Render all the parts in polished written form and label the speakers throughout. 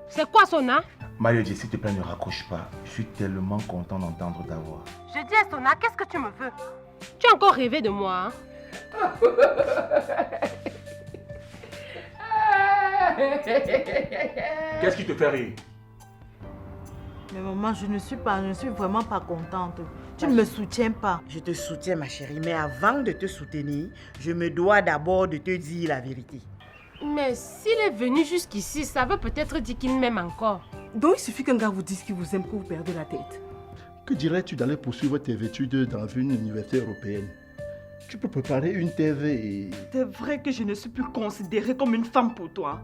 Speaker 1: C'est quoi Sona?
Speaker 2: Mayoji, s'il te plaît, ne raccroche pas. Je suis tellement content d'entendre ta voix.
Speaker 1: Je dis à Sona, qu'est-ce que tu me veux? Tu as encore rêvé de moi, hein?
Speaker 2: Qu'est-ce qui te fait rire?
Speaker 3: Mais maman, je ne suis vraiment pas contente. Tu ne me soutiens pas.
Speaker 4: Je te soutiens, ma chérie, mais avant de te soutenir, je me dois d'abord de te dire la vérité.
Speaker 1: Mais s'il est venu jusqu'ici, ça veut peut-être dire qu'il m'aime encore.
Speaker 5: Donc il suffit qu'un gars vous dise qu'il vous aime que vous perdez la tête.
Speaker 6: Que dirais-tu d'aller poursuivre tes études dans une université européenne? Tu peux préparer une thèse et...
Speaker 5: C'est vrai que je ne suis plus considérée comme une femme pour toi.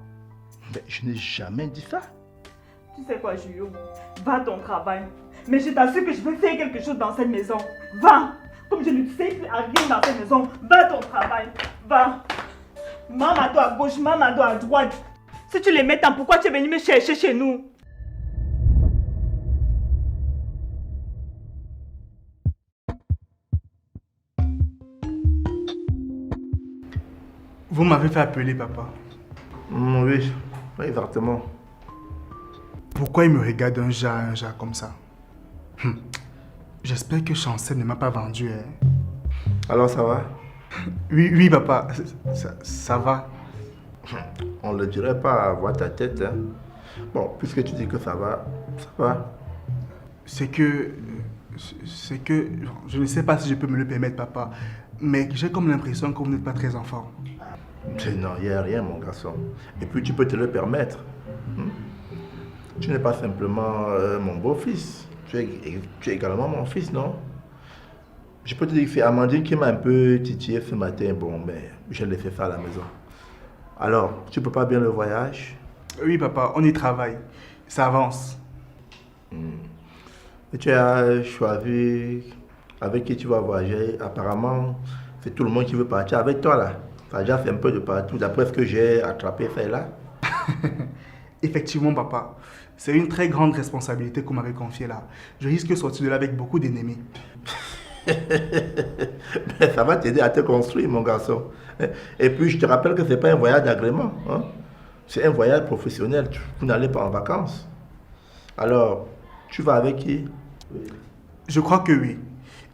Speaker 6: Mais je n'ai jamais dit ça.
Speaker 5: Tu sais quoi, Julio? Va à ton travail. Mais je t'assure que je vais faire quelque chose dans cette maison. Va! Comme je ne sais plus à rien dans cette maison, va à ton travail. Va! Maman à toi à gauche, maman à toi à droite. Si tu les mets tant, pourquoi tu es venu me chercher chez nous?
Speaker 7: Vous m'avez fait appeler, papa.
Speaker 6: Oui, exactement.
Speaker 7: Pourquoi il me regarde un genre comme ça? J'espère que Chancel ne m'a pas vendu. Hein.
Speaker 6: Alors ça va?
Speaker 7: Oui, papa, ça va.
Speaker 6: On ne le dirait pas à voir ta tête. Hein. Bon, puisque tu dis que ça va, ça va.
Speaker 7: C'est que... Je ne sais pas si je peux me le permettre, papa. Mais j'ai comme l'impression que vous n'êtes pas très en forme.
Speaker 6: Non, il n'y a rien, mon garçon. Et puis tu peux te le permettre. Tu n'es pas simplement mon beau-fils. Tu es également mon fils, non? Je peux te dire que c'est Amandine qui m'a un peu titillé ce matin. Bon, mais je l'ai fait ça à la maison. Alors, tu prépares bien le voyage?
Speaker 7: Oui, papa, on y travaille. Ça avance.
Speaker 6: Et tu as choisi avec qui tu vas voyager. Apparemment, c'est tout le monde qui veut partir avec toi, là. Ça a déjà fait un peu de partout, d'après ce que j'ai attrapé, ça et là.
Speaker 7: Effectivement, papa. C'est une très grande responsabilité qu'on m'avait confiée là. Je risque de sortir de là avec beaucoup d'ennemis.
Speaker 6: Mais ça va t'aider à te construire, mon garçon. Et puis, je te rappelle que ce n'est pas un voyage d'agrément. Hein? C'est un voyage professionnel. Vous n'allez pas en vacances. Alors, tu vas avec qui?
Speaker 7: Je crois que oui.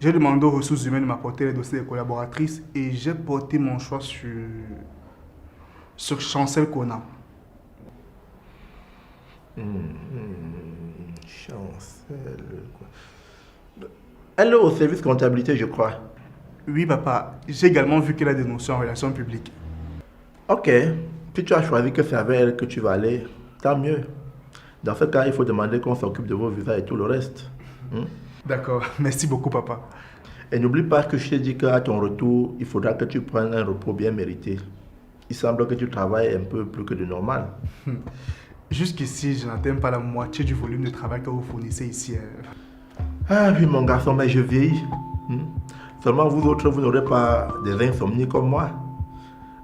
Speaker 7: J'ai demandé aux ressources humaines de m'apporter les dossiers des collaboratrices et j'ai porté mon choix sur Chancel Kona.
Speaker 6: Chancel. Elle est au service comptabilité, je crois.
Speaker 7: Oui, papa. J'ai également vu qu'elle a des notions en relations publiques.
Speaker 6: Ok. Si tu as choisi que c'est avec elle que tu vas aller, tant mieux. Dans ce cas, il faut demander qu'on s'occupe de vos visas et tout le reste.
Speaker 7: D'accord. Merci beaucoup, papa.
Speaker 6: Et n'oublie pas que je t'ai dit qu'à ton retour, il faudra que tu prennes un repos bien mérité. Il semble que tu travailles un peu plus que de normal.
Speaker 7: Jusqu'ici, je n'atteins pas la moitié du volume de travail que vous fournissez ici.
Speaker 6: Ah oui, mon garçon, mais je vieillis. Seulement vous autres, vous n'aurez pas des insomnies comme moi.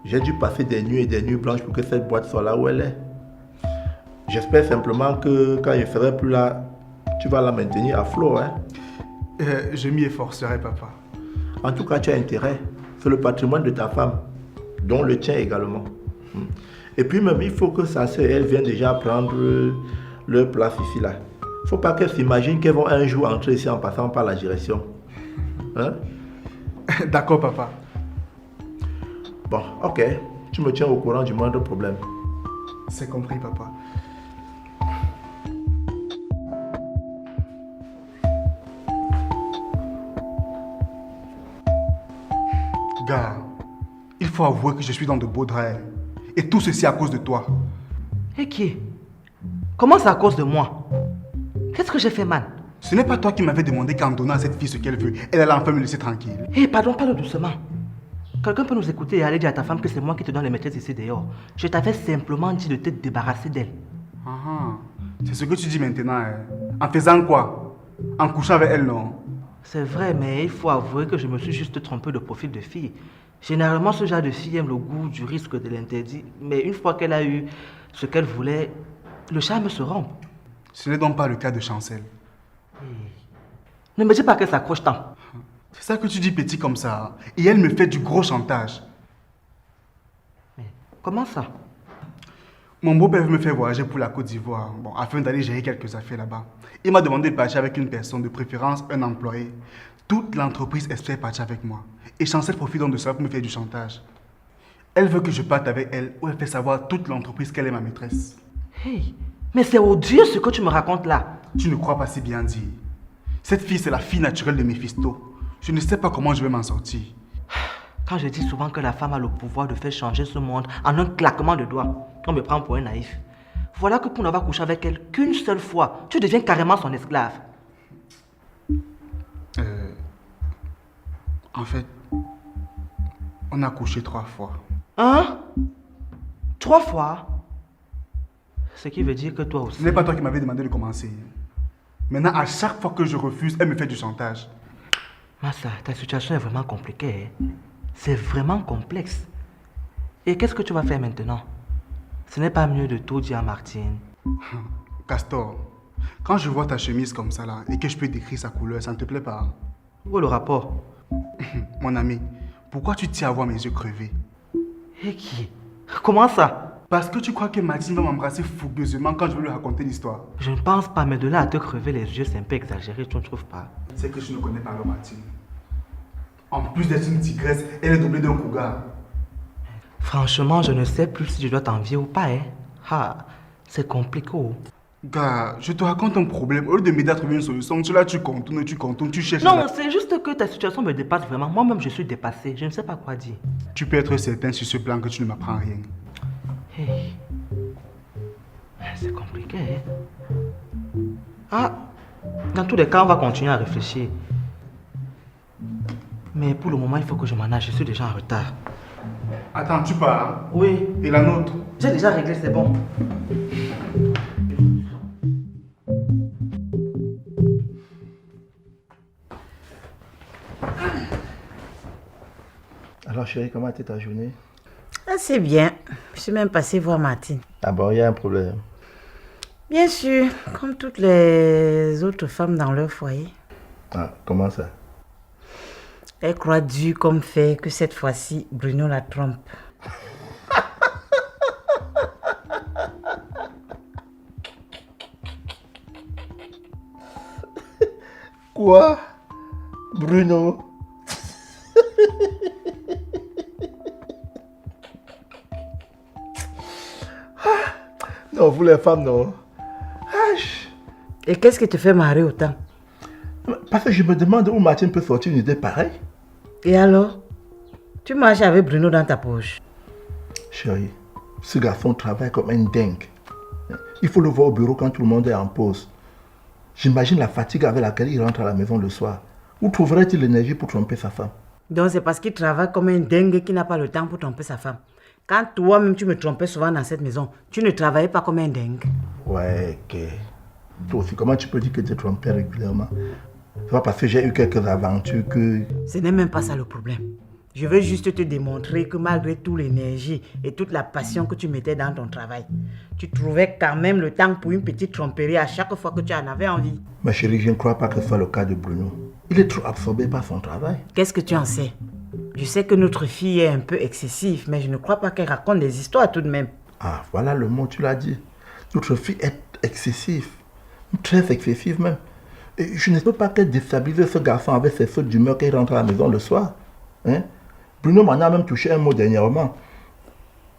Speaker 6: J'ai dû passer des nuits et des nuits blanches pour que cette boîte soit là où elle est. J'espère simplement que quand je ne serai plus là, tu vas la maintenir à flot. Hein?
Speaker 7: Je m'y efforcerai, papa.
Speaker 6: En tout cas, tu as intérêt. C'est le patrimoine de ta femme, dont le tien également. Et puis même, il faut que sa sœur, elle vienne déjà prendre leur place ici, là. Il ne faut pas qu'elle s'imagine qu'elles vont un jour entrer ici en passant par la direction. Hein?
Speaker 7: D'accord, papa.
Speaker 6: Bon, ok. Tu me tiens au courant du moindre problème.
Speaker 7: C'est compris, papa. Gars, il faut avouer que je suis dans de beaux draps. Et tout ceci à cause de toi.
Speaker 4: Et qui? Comment c'est à cause de moi? Qu'est-ce que j'ai fait, man?
Speaker 7: Ce n'est pas toi qui m'avais demandé qu'en donnant à cette fille ce qu'elle veut, elle allait enfin me laisser tranquille.
Speaker 4: Hé, pardon, parle doucement. Quelqu'un peut nous écouter et aller dire à ta femme que c'est moi qui te donne les maîtresses ici dehors. Je t'avais simplement dit de te débarrasser d'elle.
Speaker 7: C'est ce que tu dis maintenant. En faisant quoi? En couchant avec elle, non?
Speaker 4: C'est vrai, mais il faut avouer que je me suis juste trompé de profil de fille. Généralement, ce genre de fille aime le goût du risque de l'interdit. Mais une fois qu'elle a eu ce qu'elle voulait, le charme se rompt.
Speaker 7: Ce n'est donc pas le cas de Chancel.
Speaker 4: Ne me dis pas qu'elle s'accroche tant.
Speaker 7: C'est ça que tu dis petit comme ça. Et elle me fait du gros chantage.
Speaker 4: Mais comment ça?
Speaker 7: Mon beau-père veut me faire voyager pour la Côte d'Ivoire, bon, afin d'aller gérer quelques affaires là-bas. Il m'a demandé de partir avec une personne, de préférence un employé. Toute l'entreprise espère partir avec moi. Et Chancel profite donc de ça pour me faire du chantage. Elle veut que je parte avec elle, ou elle fait savoir à toute l'entreprise qu'elle est ma maîtresse.
Speaker 4: Hey, mais c'est odieux ce que tu me racontes là.
Speaker 7: Tu ne crois pas si bien dire. Cette fille, c'est la fille naturelle de Méphisto. Je ne sais pas comment je vais m'en sortir.
Speaker 4: Quand je dis souvent que la femme a le pouvoir de faire changer ce monde en un claquement de doigts, on me prend pour un naïf. Voilà que pour n'avoir couché avec elle qu'une seule fois, tu deviens carrément son esclave.
Speaker 7: En fait, on a couché 3 fois.
Speaker 4: Hein? 3 fois? Ce qui veut dire que toi aussi...
Speaker 7: Ce n'est pas toi qui m'avais demandé de commencer. Maintenant, à chaque fois que je refuse, elle me fait du chantage.
Speaker 4: Massa, ta situation est vraiment compliquée. Hein? C'est vraiment complexe. Et qu'est-ce que tu vas faire maintenant? Ce n'est pas mieux de tout dire à Martine.
Speaker 7: Castor, quand je vois ta chemise comme ça là, et que je peux décrire sa couleur, ça ne te plaît pas?
Speaker 4: Où est le rapport?
Speaker 7: Mon ami, pourquoi tu tiens à voir mes yeux crevés?
Speaker 4: Et qui? Comment ça?
Speaker 7: Parce que tu crois que Martine va m'embrasser fougueusement quand je vais lui raconter l'histoire.
Speaker 4: Je ne pense pas, mais de là à te crever les yeux, c'est un peu exagéré, tu ne trouves pas?
Speaker 7: C'est que je ne connais pas alors Martine. En plus d'être une tigresse, elle est doublée d'un cougar.
Speaker 4: Franchement, je ne sais plus si je dois t'envier ou pas, hein. Ah, c'est compliqué. Oh.
Speaker 7: Gars, je te raconte un problème. Au lieu de m'aider à trouver une solution, tu contournes, tu cherches.
Speaker 4: Non, c'est juste que ta situation me dépasse vraiment. Moi-même, je suis dépassé. Je ne sais pas quoi dire.
Speaker 7: Tu peux être certain sur ce plan que tu ne m'apprends rien.
Speaker 4: Hey. C'est compliqué, hein. Ah, dans tous les cas, on va continuer à réfléchir. Mais pour le moment, il faut que je m'en aille. Je suis déjà en retard.
Speaker 7: Attends, tu pars?
Speaker 4: Oui.
Speaker 7: Et la nôtre?
Speaker 4: J'ai déjà réglé, c'est bon.
Speaker 6: Alors chérie, comment était ta journée?
Speaker 3: Ah, c'est bien. Je suis même passée voir Martine.
Speaker 6: Ah bon, il y a un problème.
Speaker 3: Bien sûr, comme toutes les autres femmes dans leur foyer.
Speaker 6: Ah, comment ça?
Speaker 3: Elle croit dur comme fait que cette fois-ci, Bruno la trompe.
Speaker 6: Quoi? Bruno? Non, vous les femmes, non.
Speaker 3: Et qu'est-ce qui te fait marrer autant?
Speaker 6: Parce que je me demande où Martine peut sortir une idée pareille.
Speaker 3: Et alors? Tu marches avec Bruno dans ta poche.
Speaker 6: Chérie, ce garçon travaille comme un dingue. Il faut le voir au bureau quand tout le monde est en pause. J'imagine la fatigue avec laquelle il rentre à la maison le soir. Où trouverait-il l'énergie pour tromper sa femme?
Speaker 3: Donc c'est parce qu'il travaille comme un dingue qu'il n'a pas le temps pour tromper sa femme. Quand toi-même tu me trompais souvent dans cette maison, tu ne travaillais pas comme un dingue.
Speaker 6: Ouais, ok. Toi aussi, comment tu peux dire que tu te trompais régulièrement? C'est pas parce que j'ai eu quelques aventures que...
Speaker 3: Ce n'est même pas ça le problème. Je veux juste te démontrer que malgré toute l'énergie et toute la passion que tu mettais dans ton travail, tu trouvais quand même le temps pour une petite tromperie à chaque fois que tu en avais envie.
Speaker 6: Ma chérie, je ne crois pas que ce soit le cas de Bruno. Il est trop absorbé par son travail.
Speaker 3: Qu'est-ce que tu en sais? Je sais que notre fille est un peu excessive, mais je ne crois pas qu'elle raconte des histoires tout de même.
Speaker 6: Ah, voilà le mot, tu l'as dit. Notre fille est excessive. Très excessive même. Et je ne peux pas qu'elle déstabilise ce garçon avec ses sautes d'humeur quand il rentre à la maison le soir. Hein? Bruno m'en a même touché un mot dernièrement.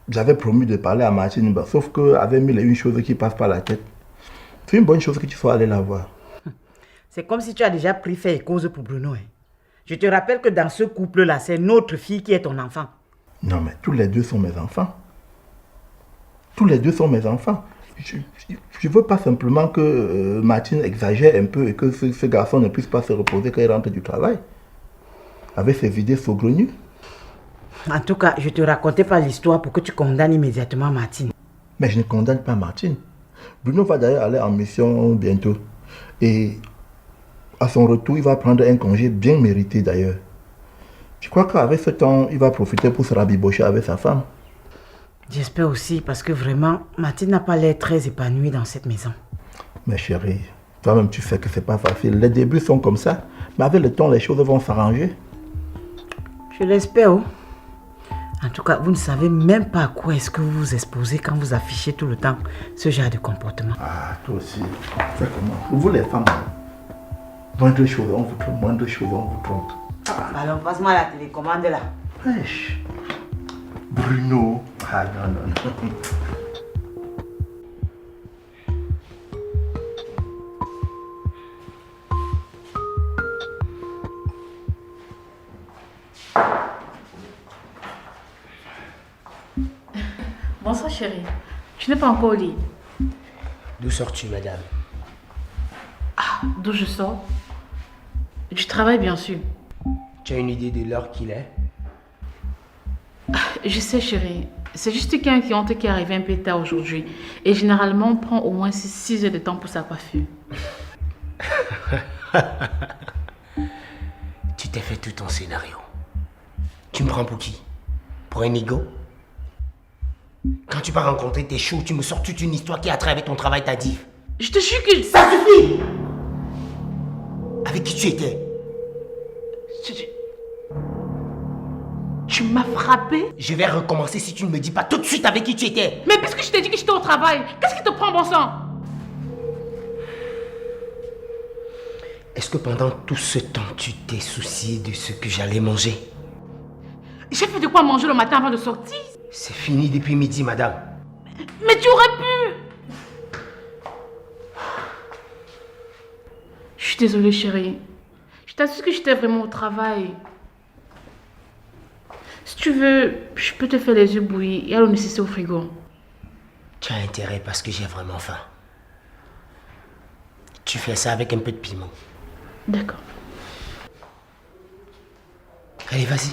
Speaker 6: J'avais promis de parler à Martine, sauf qu'avec mille et une choses qui passent par la tête. C'est une bonne chose que tu sois allé la voir.
Speaker 3: C'est comme si tu as déjà pris fait et cause pour Bruno. Hein. Je te rappelle que dans ce couple-là, c'est notre fille qui est ton enfant.
Speaker 6: Non, mais tous les deux sont mes enfants. Tous les deux sont mes enfants. Je ne veux pas simplement que Martine exagère un peu et que ce garçon ne puisse pas se reposer quand il rentre du travail. Avec ses idées saugrenues.
Speaker 3: En tout cas, je ne te racontais pas l'histoire pour que tu condamnes immédiatement Martine.
Speaker 6: Mais je ne condamne pas Martine. Bruno va d'ailleurs aller en mission bientôt. Et à son retour, il va prendre un congé bien mérité d'ailleurs. Je crois qu'avec ce temps, il va profiter pour se rabibocher avec sa femme.
Speaker 3: J'espère aussi, parce que vraiment, Martine n'a pas l'air très épanouie dans cette maison.
Speaker 6: Mais chérie, toi-même tu sais que c'est pas facile. Les débuts sont comme ça, mais avec le temps, les choses vont s'arranger.
Speaker 3: Je l'espère. Oh. En tout cas, vous ne savez même pas à quoi est-ce que vous vous exposez quand vous affichez tout le temps ce genre de comportement.
Speaker 6: Ah, toi aussi. Fais comment? Vous les femmes, moindre chose, on vous trompe, moindre chose, on vous trompe.
Speaker 3: Alors, passe-moi la télécommande là.
Speaker 6: Wesh. Bruno. Ah non, non, non.
Speaker 8: Bonsoir chérie. Tu n'es pas encore au lit.
Speaker 9: D'où sors-tu, madame?
Speaker 8: D'où je sors? Du travail, bien sûr.
Speaker 9: Tu as une idée de l'heure qu'il est?
Speaker 8: Je sais, chérie. C'est juste qu'un client qui est arrivé un peu tard aujourd'hui. Et généralement, on prend au moins 6 heures de temps pour sa coiffure.
Speaker 9: Tu t'es fait tout ton scénario. Tu me prends pour qui? Pour un ego? Quand tu vas rencontrer tes choux, tu me sors toute une histoire qui a trait avec ton travail tardif.
Speaker 8: Je te jure que...
Speaker 9: Ça suffit! Avec qui tu étais?
Speaker 8: Tu m'as frappé?
Speaker 9: Je vais recommencer si tu ne me dis pas tout de suite avec qui tu étais.
Speaker 8: Mais puisque je t'ai dit que j'étais au travail, qu'est-ce qui te prend, bon sang?
Speaker 9: Est-ce que pendant tout ce temps, tu t'es soucié de ce que j'allais manger?
Speaker 8: J'ai fait de quoi manger le matin avant de sortir?
Speaker 9: C'est fini depuis midi, madame.
Speaker 8: Mais tu aurais pu! Je suis désolée, chérie. Je t'assure que j'étais vraiment au travail. Si tu veux, je peux te faire les yeux bouillis. Il y a le nécessaire au frigo.
Speaker 9: Tu as intérêt parce que j'ai vraiment faim. Tu fais ça avec un peu de piment.
Speaker 8: D'accord.
Speaker 9: Allez, vas-y.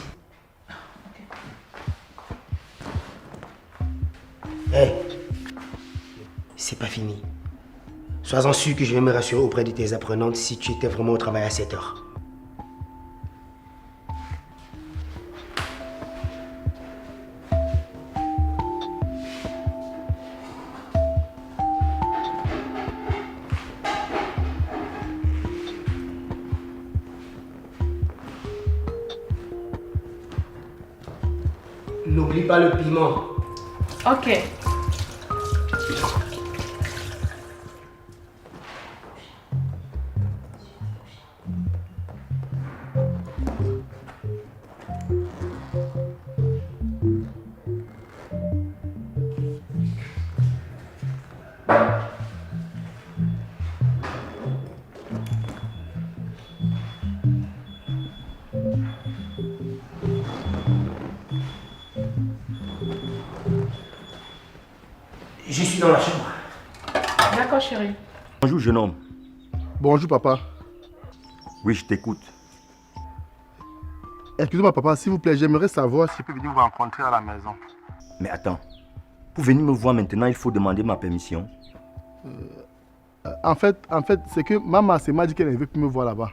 Speaker 9: Hé, c'est pas fini. Sois-en sûr que je vais me rassurer auprès de tes apprenantes si tu étais vraiment au travail à 7 heures. N'oublie pas le piment.
Speaker 8: Ok.
Speaker 9: Je suis dans la chambre.
Speaker 8: D'accord, chérie.
Speaker 10: Bonjour, jeune homme.
Speaker 7: Bonjour, papa.
Speaker 10: Oui, je t'écoute.
Speaker 7: Excusez-moi, papa, s'il vous plaît, j'aimerais savoir si je peux venir vous rencontrer à la maison.
Speaker 10: Mais attends, pour venir me voir maintenant, il faut demander ma permission.
Speaker 7: En fait, c'est que maman m'a dit qu'elle ne veut plus me voir là-bas.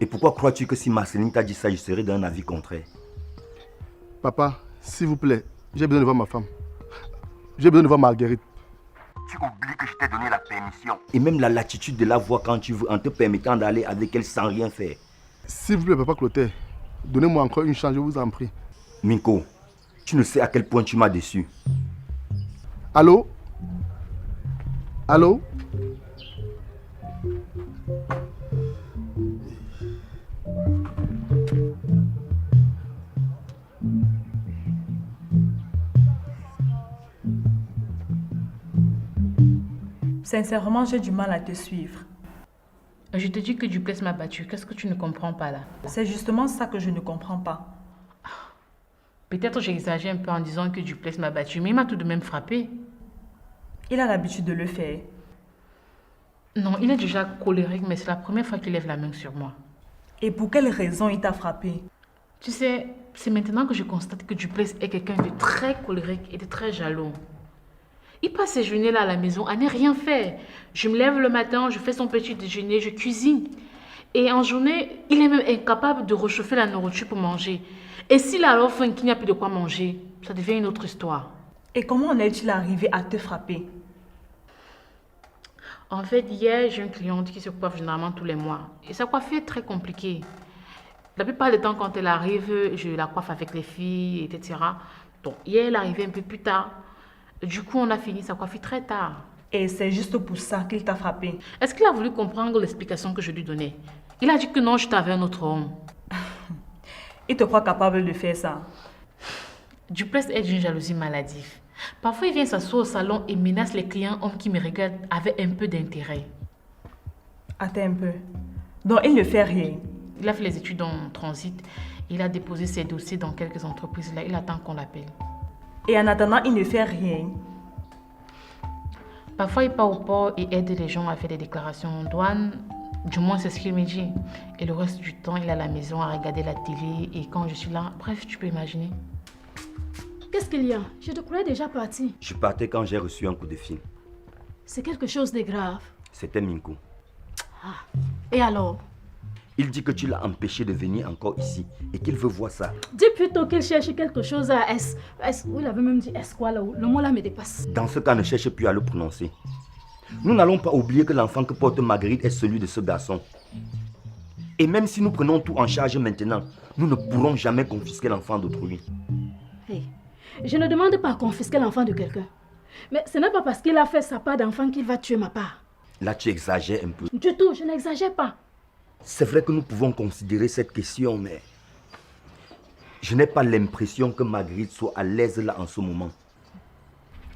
Speaker 10: Et pourquoi crois-tu que si Marceline t'a dit ça, je serais d'un avis contraire?
Speaker 7: Papa, s'il vous plaît, j'ai besoin de voir ma femme. J'ai besoin de voir Marguerite.
Speaker 10: Tu oublies que je t'ai donné la permission. Et même la latitude de la voir quand tu veux, en te permettant d'aller avec elle sans rien faire.
Speaker 7: S'il vous plaît, papa Clotaire, donnez-moi encore une chance, je vous en prie.
Speaker 10: Minko, tu ne sais à quel point tu m'as déçu.
Speaker 7: Allô? Allô?
Speaker 5: Sincèrement, j'ai du mal à te suivre.
Speaker 8: Je te dis que Duplessis m'a battu. Qu'est-ce que tu ne comprends pas là?
Speaker 5: C'est justement ça que je ne comprends pas.
Speaker 8: Peut-être j'exagère un peu en disant que Duplessis m'a battu, mais il m'a tout de même frappé.
Speaker 5: Il a l'habitude de le faire.
Speaker 8: Non, il est déjà colérique, mais c'est la première fois qu'il lève la main sur moi.
Speaker 5: Et pour quelle raison il t'a frappé?
Speaker 8: Tu sais, c'est maintenant que je constate que Duplessis est quelqu'un de très colérique et de très jaloux. Il passe ses journées là à la maison à ne rien faire. Je me lève le matin, je fais son petit déjeuner, je cuisine. Et en journée, il est même incapable de réchauffer la nourriture pour manger. Et s'il a alors faim qu'il n'y a plus de quoi manger, ça devient une autre histoire.
Speaker 5: Et comment en est-il arrivé à te frapper?
Speaker 8: En fait, hier, j'ai une cliente qui se coiffe généralement tous les mois. Et sa coiffure est très compliquée. La plupart du temps, quand elle arrive, je la coiffe avec les filles, etc. Donc, hier, elle est arrivée un peu plus tard. Du coup, on a fini sa coiffure très tard.
Speaker 5: Et c'est juste pour ça qu'il t'a frappé.
Speaker 8: Est-ce qu'il a voulu comprendre l'explication que je lui donnais? Il a dit que non, j'étais avec un autre homme.
Speaker 5: Il te croit capable de faire ça?
Speaker 8: Duplessis est d'une jalousie maladive. Parfois, il vient s'asseoir au salon et menace les clients hommes qui me regardent avec un peu d'intérêt.
Speaker 5: Attends un peu. Donc, il ne fait rien.
Speaker 8: Il a fait les études en transit. Il a déposé ses dossiers dans quelques entreprises. Là, il attend qu'on l'appelle.
Speaker 5: Et en attendant, il ne fait rien.
Speaker 8: Parfois, il part au port et aide les gens à faire des déclarations en douane. Du moins, c'est ce qu'il me dit. Et le reste du temps, il est à la maison à regarder la télé. Et quand je suis là, bref, tu peux imaginer.
Speaker 11: Qu'est-ce qu'il y a? Je te croyais déjà parti.
Speaker 10: Je partais quand j'ai reçu un coup de fil.
Speaker 11: C'est quelque chose de grave.
Speaker 10: C'était Minko.
Speaker 11: Ah. Et alors?
Speaker 10: Il dit que tu l'as empêché de venir encore ici et qu'il veut voir ça.
Speaker 11: Dis plutôt qu'il cherche quelque chose à S. Oui, il avait même dit S quoi là-haut. Le mot là me dépasse.
Speaker 10: Dans ce cas, ne cherche plus à le prononcer. Nous n'allons pas oublier que l'enfant que porte Marguerite est celui de ce garçon. Et même si nous prenons tout en charge maintenant, nous ne pourrons jamais confisquer l'enfant d'autrui.
Speaker 11: Hey, je ne demande pas à confisquer l'enfant de quelqu'un. Mais ce n'est pas parce qu'il a fait sa part d'enfant qu'il va tuer ma part.
Speaker 10: Là, tu exagères un peu.
Speaker 11: Du tout, je n'exagère pas.
Speaker 10: C'est vrai que nous pouvons considérer cette question, mais je n'ai pas l'impression que Marguerite soit à l'aise là en ce moment.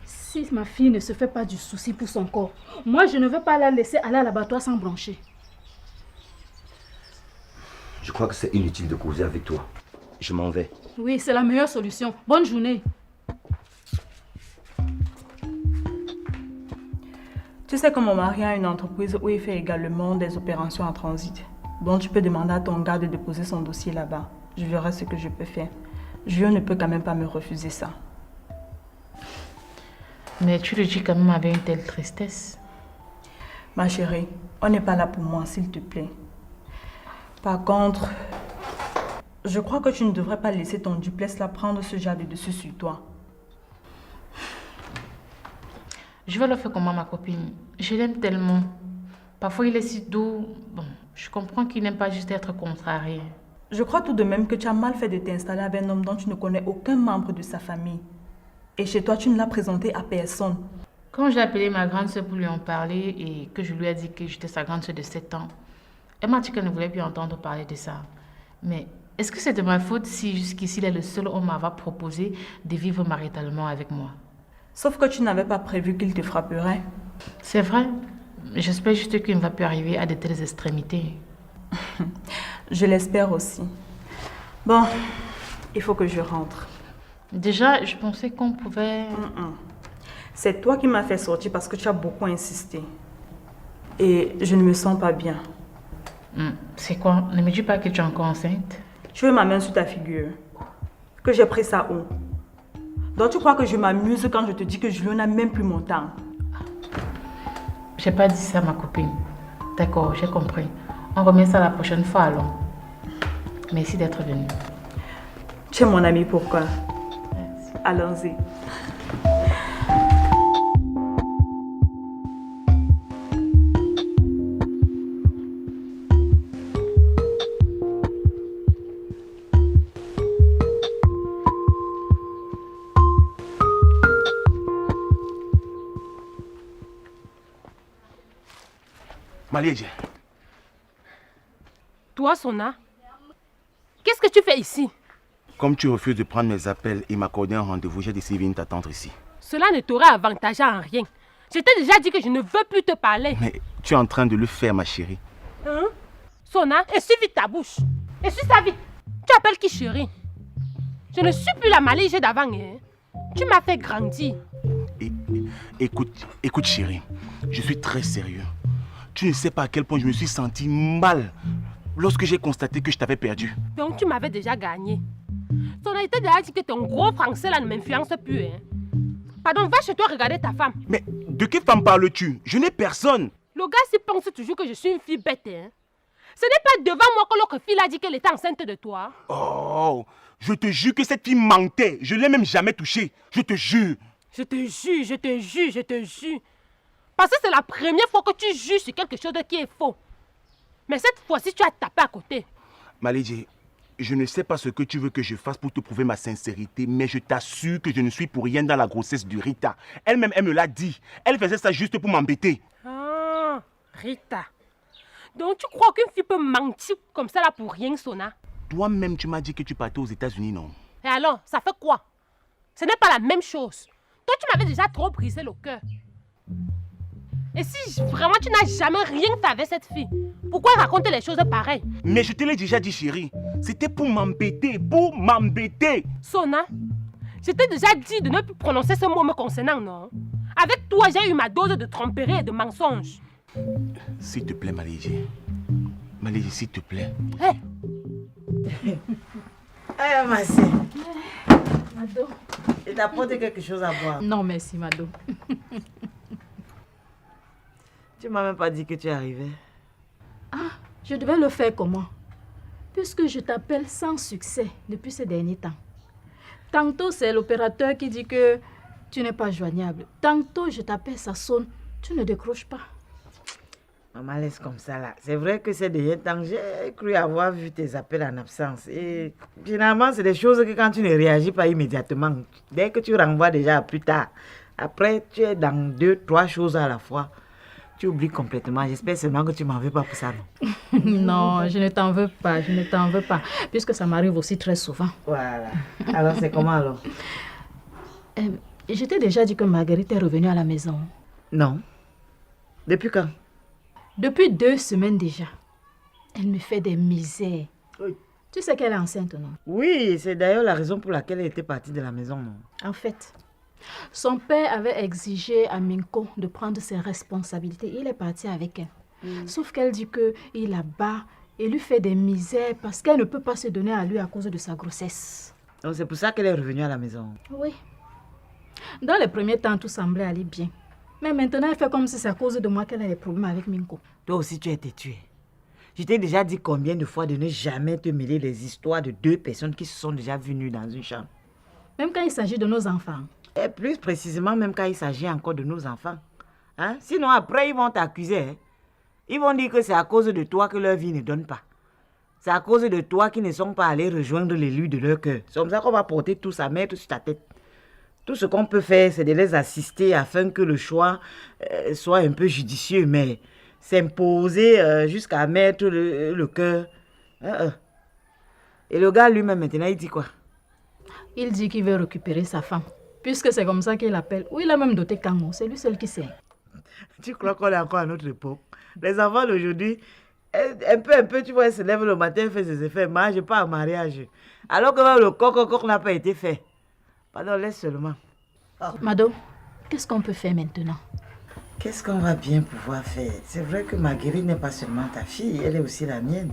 Speaker 11: Si ma fille ne se fait pas du souci pour son corps, moi je ne veux pas la laisser aller à l'abattoir sans broncher.
Speaker 10: Je crois que c'est inutile de causer avec toi. Je m'en vais.
Speaker 11: Oui, c'est la meilleure solution. Bonne journée.
Speaker 5: Tu sais que mon mari a une entreprise où il fait également des opérations en transit. Donc tu peux demander à ton gars de déposer son dossier là-bas. Je verrai ce que je peux faire. Julien ne peut quand même pas me refuser ça.
Speaker 8: Mais tu le dis quand même avec une telle tristesse.
Speaker 5: Ma chérie, on n'est pas là pour moi, s'il te plaît. Par contre, je crois que tu ne devrais pas laisser ton Duplessis là prendre ce genre de dessus sur toi.
Speaker 8: Je vais le faire comment, ma copine? Je l'aime tellement. Parfois, il est si doux. Bon, je comprends qu'il n'aime pas juste être contrarié.
Speaker 5: Je crois tout de même que tu as mal fait de t'installer avec un homme dont tu ne connais aucun membre de sa famille. Et chez toi, tu ne l'as présenté à personne.
Speaker 8: Quand j'ai appelé ma grande soeur pour lui en parler et que je lui ai dit que j'étais sa grande soeur de 7 ans, elle m'a dit qu'elle ne voulait plus entendre parler de ça. Mais est-ce que c'est de ma faute si jusqu'ici il est le seul homme à avoir proposé de vivre maritalement avec moi?
Speaker 5: Sauf que tu n'avais pas prévu qu'il te frapperait.
Speaker 8: C'est vrai. J'espère juste qu'il ne va plus arriver à de telles extrémités.
Speaker 5: Je l'espère aussi. Bon, il faut que je rentre.
Speaker 8: Déjà, je pensais qu'on pouvait...
Speaker 5: C'est toi qui m'as fait sortir parce que tu as beaucoup insisté. Et je ne me sens pas bien.
Speaker 8: C'est quoi? Ne me dis pas que tu es encore enceinte.
Speaker 5: Tu veux ma main sur ta figure? Que j'ai pris ça où? Donc tu crois que je m'amuse quand je te dis que Julien n'a même plus mon temps?
Speaker 8: J'ai pas dit ça, ma copine. D'accord, j'ai compris. On remet ça la prochaine fois alors. Merci d'être venue.
Speaker 5: Tu es mon ami, pourquoi?
Speaker 8: Merci.
Speaker 5: Allons-y.
Speaker 2: Malédia.
Speaker 1: Toi, Sona, qu'est-ce que tu fais ici?
Speaker 2: Comme tu refuses de prendre mes appels et m'accorder un rendez-vous, j'ai décidé de venir t'attendre ici.
Speaker 1: Cela ne t'aurait avantagé en rien. Je t'ai déjà dit que je ne veux plus te parler.
Speaker 2: Mais tu es en train de le faire, ma chérie.
Speaker 1: Hein? Sona, essuie vite ta bouche. Essuie ça vite. Tu appelles qui chérie? Je ne suis plus la Malégia d'avant. Hein? Tu m'as fait grandir.
Speaker 2: Écoute chérie, je suis très sérieux. Tu ne sais pas à quel point je me suis senti mal lorsque j'ai constaté que je t'avais perdu.
Speaker 1: Donc tu m'avais déjà gagné. Sona, il t'a déjà dit que ton gros français là ne m'influence plus. Hein? Pardon, va chez toi regarder ta femme.
Speaker 2: Mais de quelle femme parles-tu? Je n'ai personne.
Speaker 1: Le gars s'y pense toujours que je suis une fille bête. Hein? Ce n'est pas devant moi que l'autre fille a dit qu'elle était enceinte de toi.
Speaker 2: Oh, je te jure que cette fille mentait. Je ne l'ai même jamais touchée. Je te jure.
Speaker 1: Je te jure, je te jure, je te jure. Parce que c'est la première fois que tu juges sur quelque chose qui est faux. Mais cette fois-ci, tu as tapé à côté.
Speaker 2: Malédia, Je ne sais pas ce que tu veux que je fasse pour te prouver ma sincérité, mais je t'assure que je ne suis pour rien dans la grossesse de Rita. Elle-même, elle me l'a dit. Elle faisait ça juste pour m'embêter.
Speaker 1: Ah, Rita. Donc tu crois qu'une fille peut mentir comme ça là pour rien, Sona?
Speaker 2: Toi-même, tu m'as dit que tu partais aux États-Unis, non?
Speaker 1: Et alors, ça fait quoi? Ce n'est pas la même chose. Toi, tu m'avais déjà trop brisé le cœur. Et si vraiment tu n'as jamais rien fait avec cette fille, pourquoi raconter les choses pareilles?
Speaker 2: Mais je te l'ai déjà dit, chérie. C'était pour m'embêter, pour m'embêter.
Speaker 1: Sona, je t'ai déjà dit de ne plus prononcer ce mot me concernant, non? Avec toi, j'ai eu ma dose de tromperie et de mensonges.
Speaker 2: S'il te plaît, Malégie. Malégie, s'il te plaît.
Speaker 1: Hé!
Speaker 3: Eh, ma soeur.
Speaker 11: Mado.
Speaker 3: Il t'a apporté quelque chose à boire.
Speaker 11: Non, merci, Mado.
Speaker 3: Tu m'as même pas dit que tu arrivais.
Speaker 11: Ah, je devais le faire comment? Puisque je t'appelle sans succès depuis ces derniers temps. Tantôt, c'est l'opérateur qui dit que tu n'es pas joignable. Tantôt, je t'appelle, ça sonne, tu ne décroches pas.
Speaker 3: Maman, laisse comme ça là. C'est vrai que ces derniers temps, j'ai cru avoir vu tes appels en absence. Et finalement, c'est des choses que quand tu ne réagis pas immédiatement, dès que tu renvoies déjà plus tard, après, tu es dans 2, 3 choses à la fois. Tu oublies complètement. J'espère seulement que tu m'en veux pas pour ça, non?
Speaker 11: Non, je ne t'en veux pas, je ne t'en veux pas. Puisque ça m'arrive aussi très souvent.
Speaker 3: Voilà. Alors, c'est comment alors?
Speaker 11: Je t'ai déjà dit que Marguerite est revenue à la maison.
Speaker 3: Non. Depuis quand?
Speaker 11: Depuis 2 semaines déjà. Elle me fait des misères.
Speaker 3: Oui.
Speaker 11: Tu sais qu'elle est enceinte, non?
Speaker 3: Oui, c'est d'ailleurs la raison pour laquelle elle était partie de la maison, non?
Speaker 11: En fait, son père avait exigé à Minko de prendre ses responsabilités. Il est parti avec elle. Sauf qu'elle dit qu'il la bat et lui fait des misères parce qu'elle ne peut pas se donner à lui à cause de sa grossesse.
Speaker 3: Donc c'est pour ça qu'elle est revenue à la maison?
Speaker 11: Oui. Dans les premiers temps, tout semblait aller bien. Mais maintenant, elle fait comme si c'est à cause de moi qu'elle a des problèmes avec Minko.
Speaker 3: Toi aussi, tu as été tué. Je t'ai déjà dit combien de fois de ne jamais te mêler les histoires de 2 personnes qui se sont déjà venues dans une chambre.
Speaker 11: Même quand il s'agit de nos enfants.
Speaker 3: Et plus précisément, même quand il s'agit encore de nos enfants. Hein? Sinon, après, ils vont t'accuser. Hein? Ils vont dire que c'est à cause de toi que leur vie ne donne pas. C'est à cause de toi qu'ils ne sont pas allés rejoindre l'élu de leur cœur. C'est comme ça qu'on va porter tout ça, mettre sur ta tête. Tout ce qu'on peut faire, c'est de les assister afin que le choix soit un peu judicieux, mais s'imposer jusqu'à mettre le cœur. Et le gars lui-même, maintenant, il dit quoi?
Speaker 11: Il dit qu'il veut récupérer sa femme, puisque c'est comme ça qu'il l'appelle. Ou il a même doté Kango, c'est lui seul qui sait.
Speaker 3: Tu crois qu'on est encore à notre époque? Les enfants d'aujourd'hui, un peu, tu vois, ils se lèvent le matin, fait ses effets, mange pas en mariage. Alors que même le coq n'a pas été fait. Pardon, laisse seulement.
Speaker 11: Mado, qu'est-ce qu'on peut faire maintenant?
Speaker 3: Qu'est-ce qu'on va bien pouvoir faire? C'est vrai que Marguerite n'est pas seulement ta fille, elle est aussi la mienne.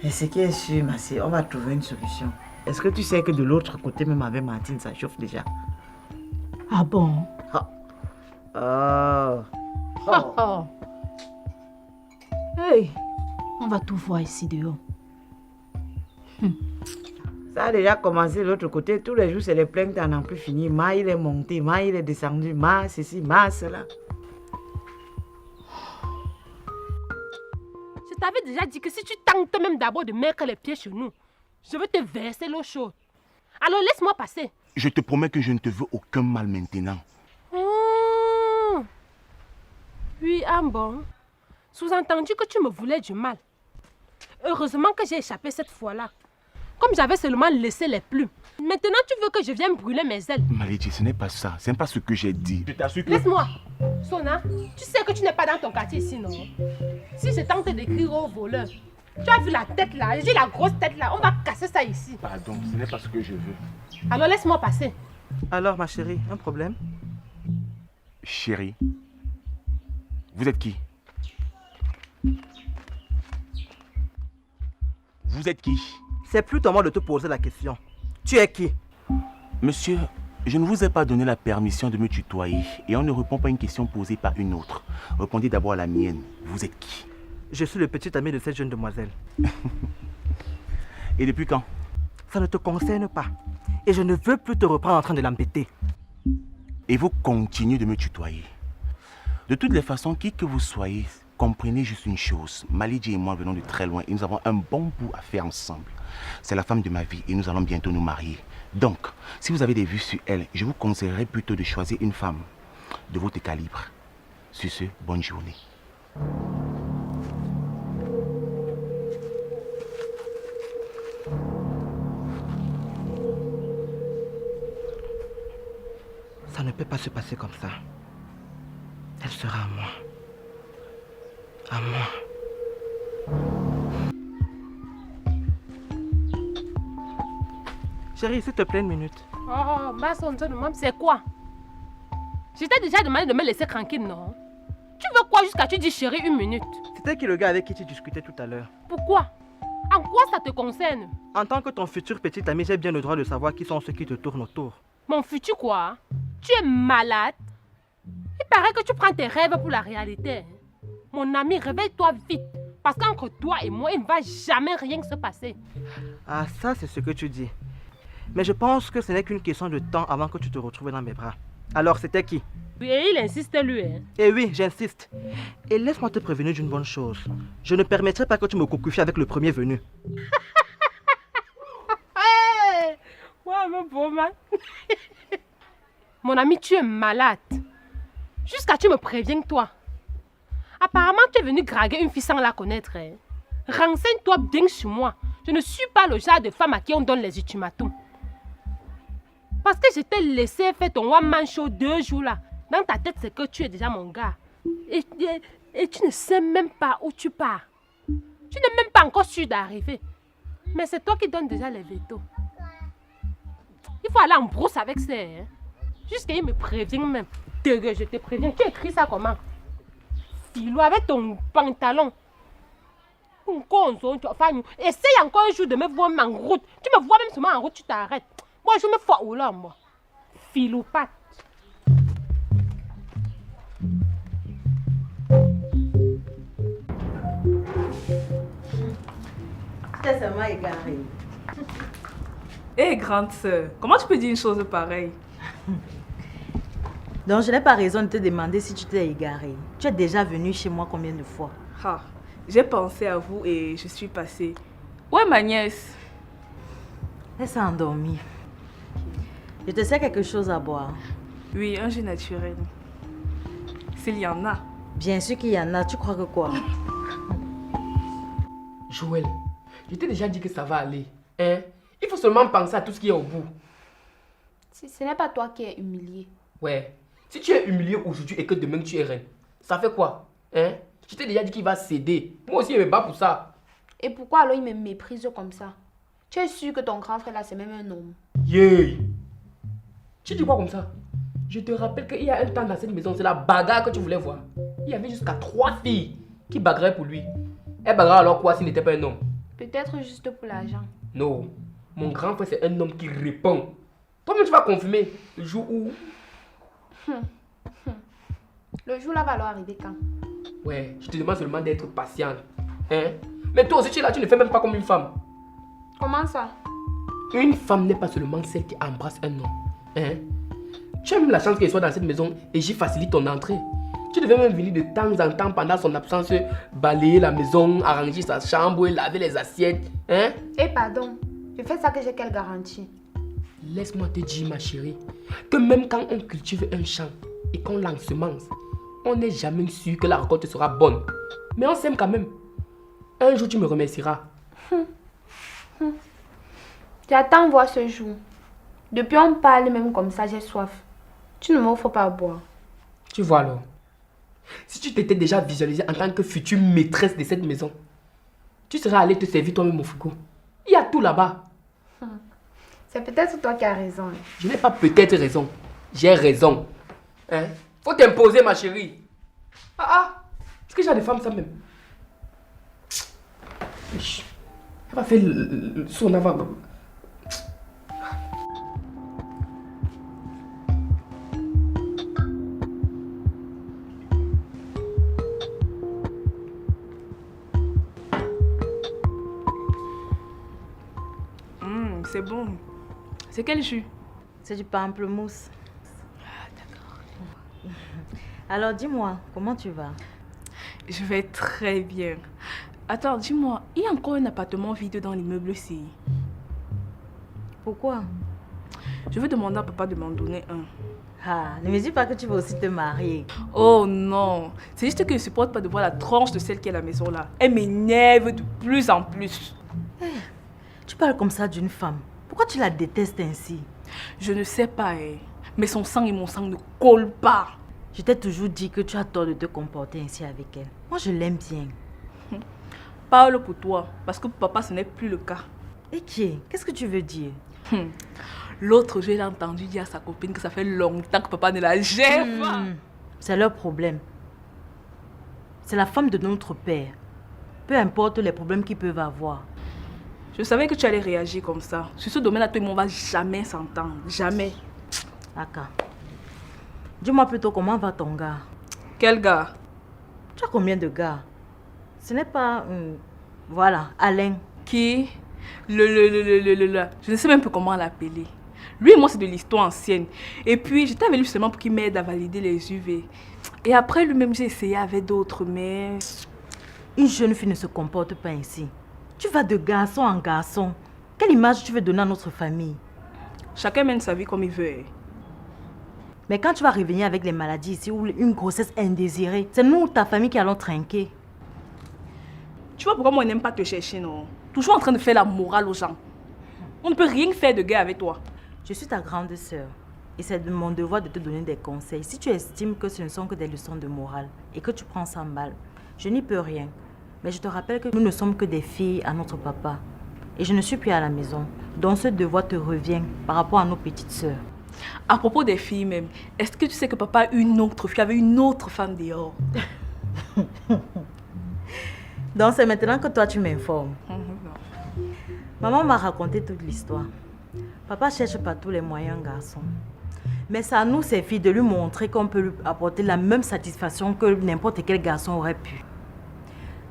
Speaker 3: Et ce qui est sûr, ma sœur, on va trouver une solution. Est-ce que tu sais que de l'autre côté, même avec Martine, ça chauffe déjà?
Speaker 11: Ah bon? Hey, on va tout voir ici dehors.
Speaker 3: Ça a déjà commencé de l'autre côté. Tous les jours, c'est les plaintes à n'en plus finir. Ma, il est monté, ma, il est descendu, ma, ceci, ma, cela.
Speaker 1: Je t'avais déjà dit que si tu tentes même d'abord de mettre les pieds chez nous, je vais te verser l'eau chaude. Alors laisse-moi passer.
Speaker 2: Je te promets que je ne te veux aucun mal maintenant.
Speaker 1: Oui, bon. Sous-entendu que tu me voulais du mal. Heureusement que j'ai échappé cette fois-là. Comme j'avais seulement laissé les plumes. Maintenant, tu veux que je vienne brûler mes ailes.
Speaker 2: Malédie, ce n'est pas ça. Ce n'est pas ce que j'ai dit. Je t'assure que...
Speaker 1: Laisse-moi. Sona, tu sais que tu n'es pas dans ton quartier ici, non? Si je tente d'écrire au voleur, tu as vu la tête là, j'ai la grosse tête là, on va casser ça ici.
Speaker 2: Pardon, ce n'est pas ce que je veux.
Speaker 1: Alors laisse-moi passer.
Speaker 4: Alors, ma chérie, un problème?
Speaker 2: Chérie, vous êtes qui? Vous êtes qui?
Speaker 4: C'est plus à moi de te poser la question. Tu es qui?
Speaker 2: Monsieur, je ne vous ai pas donné la permission de me tutoyer et on ne répond pas à une question posée par une autre. Répondez d'abord à la mienne. Vous êtes qui?
Speaker 4: Je suis le petit ami de cette jeune demoiselle.
Speaker 2: Et depuis quand?
Speaker 4: Ça ne te concerne pas. Et je ne veux plus te reprendre en train de l'embêter.
Speaker 2: Et vous continuez de me tutoyer. De toutes les façons, qui que vous soyez, comprenez juste une chose. Malidji et moi venons de très loin et nous avons un bon bout à faire ensemble. C'est la femme de ma vie et nous allons bientôt nous marier. Donc, si vous avez des vues sur elle, je vous conseillerais plutôt de choisir une femme de votre calibre. Sur ce, bonne journée.
Speaker 4: Ça ne peut pas se passer comme ça. Elle sera à moi. À moi. Chérie, s'il te plaît, une minute.
Speaker 1: Oh, ma sonne, c'est quoi? Je t'ai déjà demandé de me laisser tranquille, non? Tu veux quoi jusqu'à tu dis chérie une minute?
Speaker 4: C'était qui le gars avec qui tu discutais tout à l'heure?
Speaker 1: Pourquoi? En quoi ça te concerne?
Speaker 4: En tant que ton futur petit ami, j'ai bien le droit de savoir qui sont ceux qui te tournent autour.
Speaker 1: Mon futur quoi? Tu es malade? Il paraît que tu prends tes rêves pour la réalité. Mon ami, réveille-toi vite. Parce qu'entre toi et moi, il ne va jamais rien se passer.
Speaker 4: Ah, ça, c'est ce que tu dis. Mais je pense que ce n'est qu'une question de temps avant que tu te retrouves dans mes bras. Alors, c'était qui?
Speaker 1: Et il insiste, lui. Hein.
Speaker 4: Eh oui, j'insiste. Et laisse-moi te prévenir d'une bonne chose. Je ne permettrai pas que tu me cocufies avec le premier venu.
Speaker 1: Hey! Ouais, mon beau man. Mon ami, tu es malade. Jusqu'à tu me préviens, toi. Apparemment, tu es venu draguer une fille sans la connaître. Hein. Renseigne-toi bien sur moi. Je ne suis pas le genre de femme à qui on donne les ultimatums. Parce que je t'ai laissé faire ton one-man show 2 jours là. Dans ta tête, c'est que tu es déjà mon gars. Et tu ne sais même pas où tu pars. Tu n'es même pas encore sûr d'arriver. Mais c'est toi qui donnes déjà les vétos. Il faut aller en brousse avec ça. Hein. Jusqu'à il me prévient même. Dégueu, je te préviens. Tu écris ça comment? Filou avec ton pantalon. Essaye encore un jour de me voir en route. Tu me vois même seulement en route, tu t'arrêtes. Moi, je me fous où là, moi. Filou pat.
Speaker 3: C'est seulement égaré.
Speaker 5: Hé, grande sœur, comment tu peux dire une chose pareille?
Speaker 3: Donc, je n'ai pas raison de te demander si tu t'es égaré. Tu es déjà venu chez moi combien de fois?
Speaker 5: Ah, j'ai pensé à vous et je suis passée. Où est ma nièce?
Speaker 3: Elle s'est endormie. Je te sais quelque chose à boire.
Speaker 5: Oui, un jus naturel. S'il y en a.
Speaker 3: Bien sûr qu'il y en a. Tu crois que quoi?
Speaker 9: Joël, je t'ai déjà dit que ça va aller. Hein? Il faut seulement penser à tout ce qui est au bout.
Speaker 12: Ce n'est pas toi qui es humilié.
Speaker 9: Ouais. Si tu es humilié aujourd'hui et que demain tu es reine, ça fait quoi? Hein? Je t'ai déjà dit qu'il va céder. Moi aussi, il me bat pour ça.
Speaker 12: Et pourquoi alors il me méprise comme ça? Tu es sûr que ton grand frère là, c'est même un homme?
Speaker 9: Yeah! Tu dis quoi comme ça? Je te rappelle qu'il y a un temps dans cette maison, c'est la bagarre que tu voulais voir. Il y avait jusqu'à 3 filles qui bagarraient pour lui. Elle bagarre alors quoi s'il n'était pas un homme?
Speaker 12: Peut-être juste pour l'argent.
Speaker 9: Non. Mon grand frère, c'est un homme qui répond. Toi-même, tu vas confirmer le jour où...
Speaker 12: Le jour là va alors arriver quand?
Speaker 9: Ouais, je te demande seulement d'être patiente. Hein? Mais toi aussi, tu es là, tu ne fais même pas comme une femme.
Speaker 12: Comment ça?
Speaker 9: Une femme n'est pas seulement celle qui embrasse un homme. Hein? Tu as même la chance qu'elle soit dans cette maison et j'y facilite ton entrée. Tu devais même venir de temps en temps pendant son absence, balayer la maison, arranger sa chambre, laver les assiettes. Hein?
Speaker 12: Eh pardon, je fais ça que j'ai quelle garantie?
Speaker 9: Laisse-moi te dire, ma chérie, que même quand on cultive un champ et qu'on l'ensemence, on n'est jamais sûr que la récolte sera bonne. Mais on s'aime quand même. Un jour, tu me remercieras.
Speaker 12: J'attends voir ce jour. Depuis on parle même comme ça, j'ai soif. Tu ne m'offres pas à boire.
Speaker 9: Tu vois alors, si tu t'étais déjà visualisée en tant que future maîtresse de cette maison, tu serais allée te servir toi-même au frigo. Il y a tout là-bas.
Speaker 12: C'est peut-être toi qui as raison.
Speaker 9: Je n'ai pas peut-être raison. J'ai raison. Hein? Faut t'imposer, ma chérie. Est-ce que j'ai des femmes ça même? Elle va faire son avant.
Speaker 5: C'est bon. C'est quel jus?
Speaker 3: C'est du pamplemousse.
Speaker 5: Ah, d'accord.
Speaker 3: Alors dis-moi, comment tu vas?
Speaker 5: Je vais très bien. Attends, dis-moi, il y a encore un appartement vide dans l'immeuble-ci.
Speaker 3: Pourquoi?
Speaker 5: Je veux demander à papa de m'en donner un.
Speaker 3: Ah, ne me dis pas que tu veux aussi te marier.
Speaker 5: Oh non, c'est juste que je ne supporte pas de voir la tranche de celle qui est à la maison là. Elle m'énerve de plus en plus.
Speaker 3: Tu parles comme ça d'une femme. Pourquoi tu la détestes ainsi?
Speaker 5: Je ne sais pas, mais son sang et mon sang ne collent pas.
Speaker 3: Je t'ai toujours dit que tu as tort de te comporter ainsi avec elle. Moi, je l'aime bien.
Speaker 5: Parle pour toi, parce que pour papa, ce n'est plus le cas.
Speaker 3: Et qu'est-ce que tu veux dire?
Speaker 5: L'autre jour, j'ai entendu dire à sa copine que ça fait longtemps que papa ne la gère pas.
Speaker 3: C'est leur problème. C'est la femme de notre père. Peu importe les problèmes qu'ils peuvent avoir.
Speaker 5: Je savais que tu allais réagir comme ça. Sur ce domaine-là, toi et moi, on ne va jamais s'entendre. Jamais.
Speaker 3: Aka. Dis-moi plutôt comment va ton gars?
Speaker 5: Quel gars?
Speaker 3: Tu as combien de gars? Ce n'est pas... voilà, Alain.
Speaker 5: Qui? Je ne sais même plus comment l'appeler. Lui et moi, c'est de l'histoire ancienne. Et puis, j'étais avec lui seulement pour qu'il m'aide à valider les UV. Et après, lui-même, j'ai essayé avec d'autres, mais...
Speaker 3: Une jeune fille ne se comporte pas ainsi. Tu vas de garçon en garçon. Quelle image tu veux donner à notre famille?
Speaker 5: Chacun mène sa vie comme il veut.
Speaker 3: Mais quand tu vas revenir avec les maladies ici ou une grossesse indésirée, c'est nous ou ta famille qui allons trinquer.
Speaker 5: Tu vois pourquoi moi, on n'aime pas te chercher, non? Toujours en train de faire la morale aux gens. On ne peut rien faire de guerre avec toi.
Speaker 3: Je suis ta grande sœur. Et c'est de mon devoir de te donner des conseils. Si tu estimes que ce ne sont que des leçons de morale et que tu prends ça mal, je n'y peux rien. Mais je te rappelle que nous ne sommes que des filles à notre papa. Et je ne suis plus à la maison. Donc ce devoir te revient par rapport à nos petites sœurs.
Speaker 5: À propos des filles même, est-ce que tu sais que papa a une autre fille avec une autre femme dehors?
Speaker 3: Donc c'est maintenant que toi tu m'informes. Maman m'a raconté toute l'histoire. Papa cherche par tous les moyens un garçon. Mais c'est à nous, ces filles, de lui montrer qu'on peut lui apporter la même satisfaction que n'importe quel garçon aurait pu.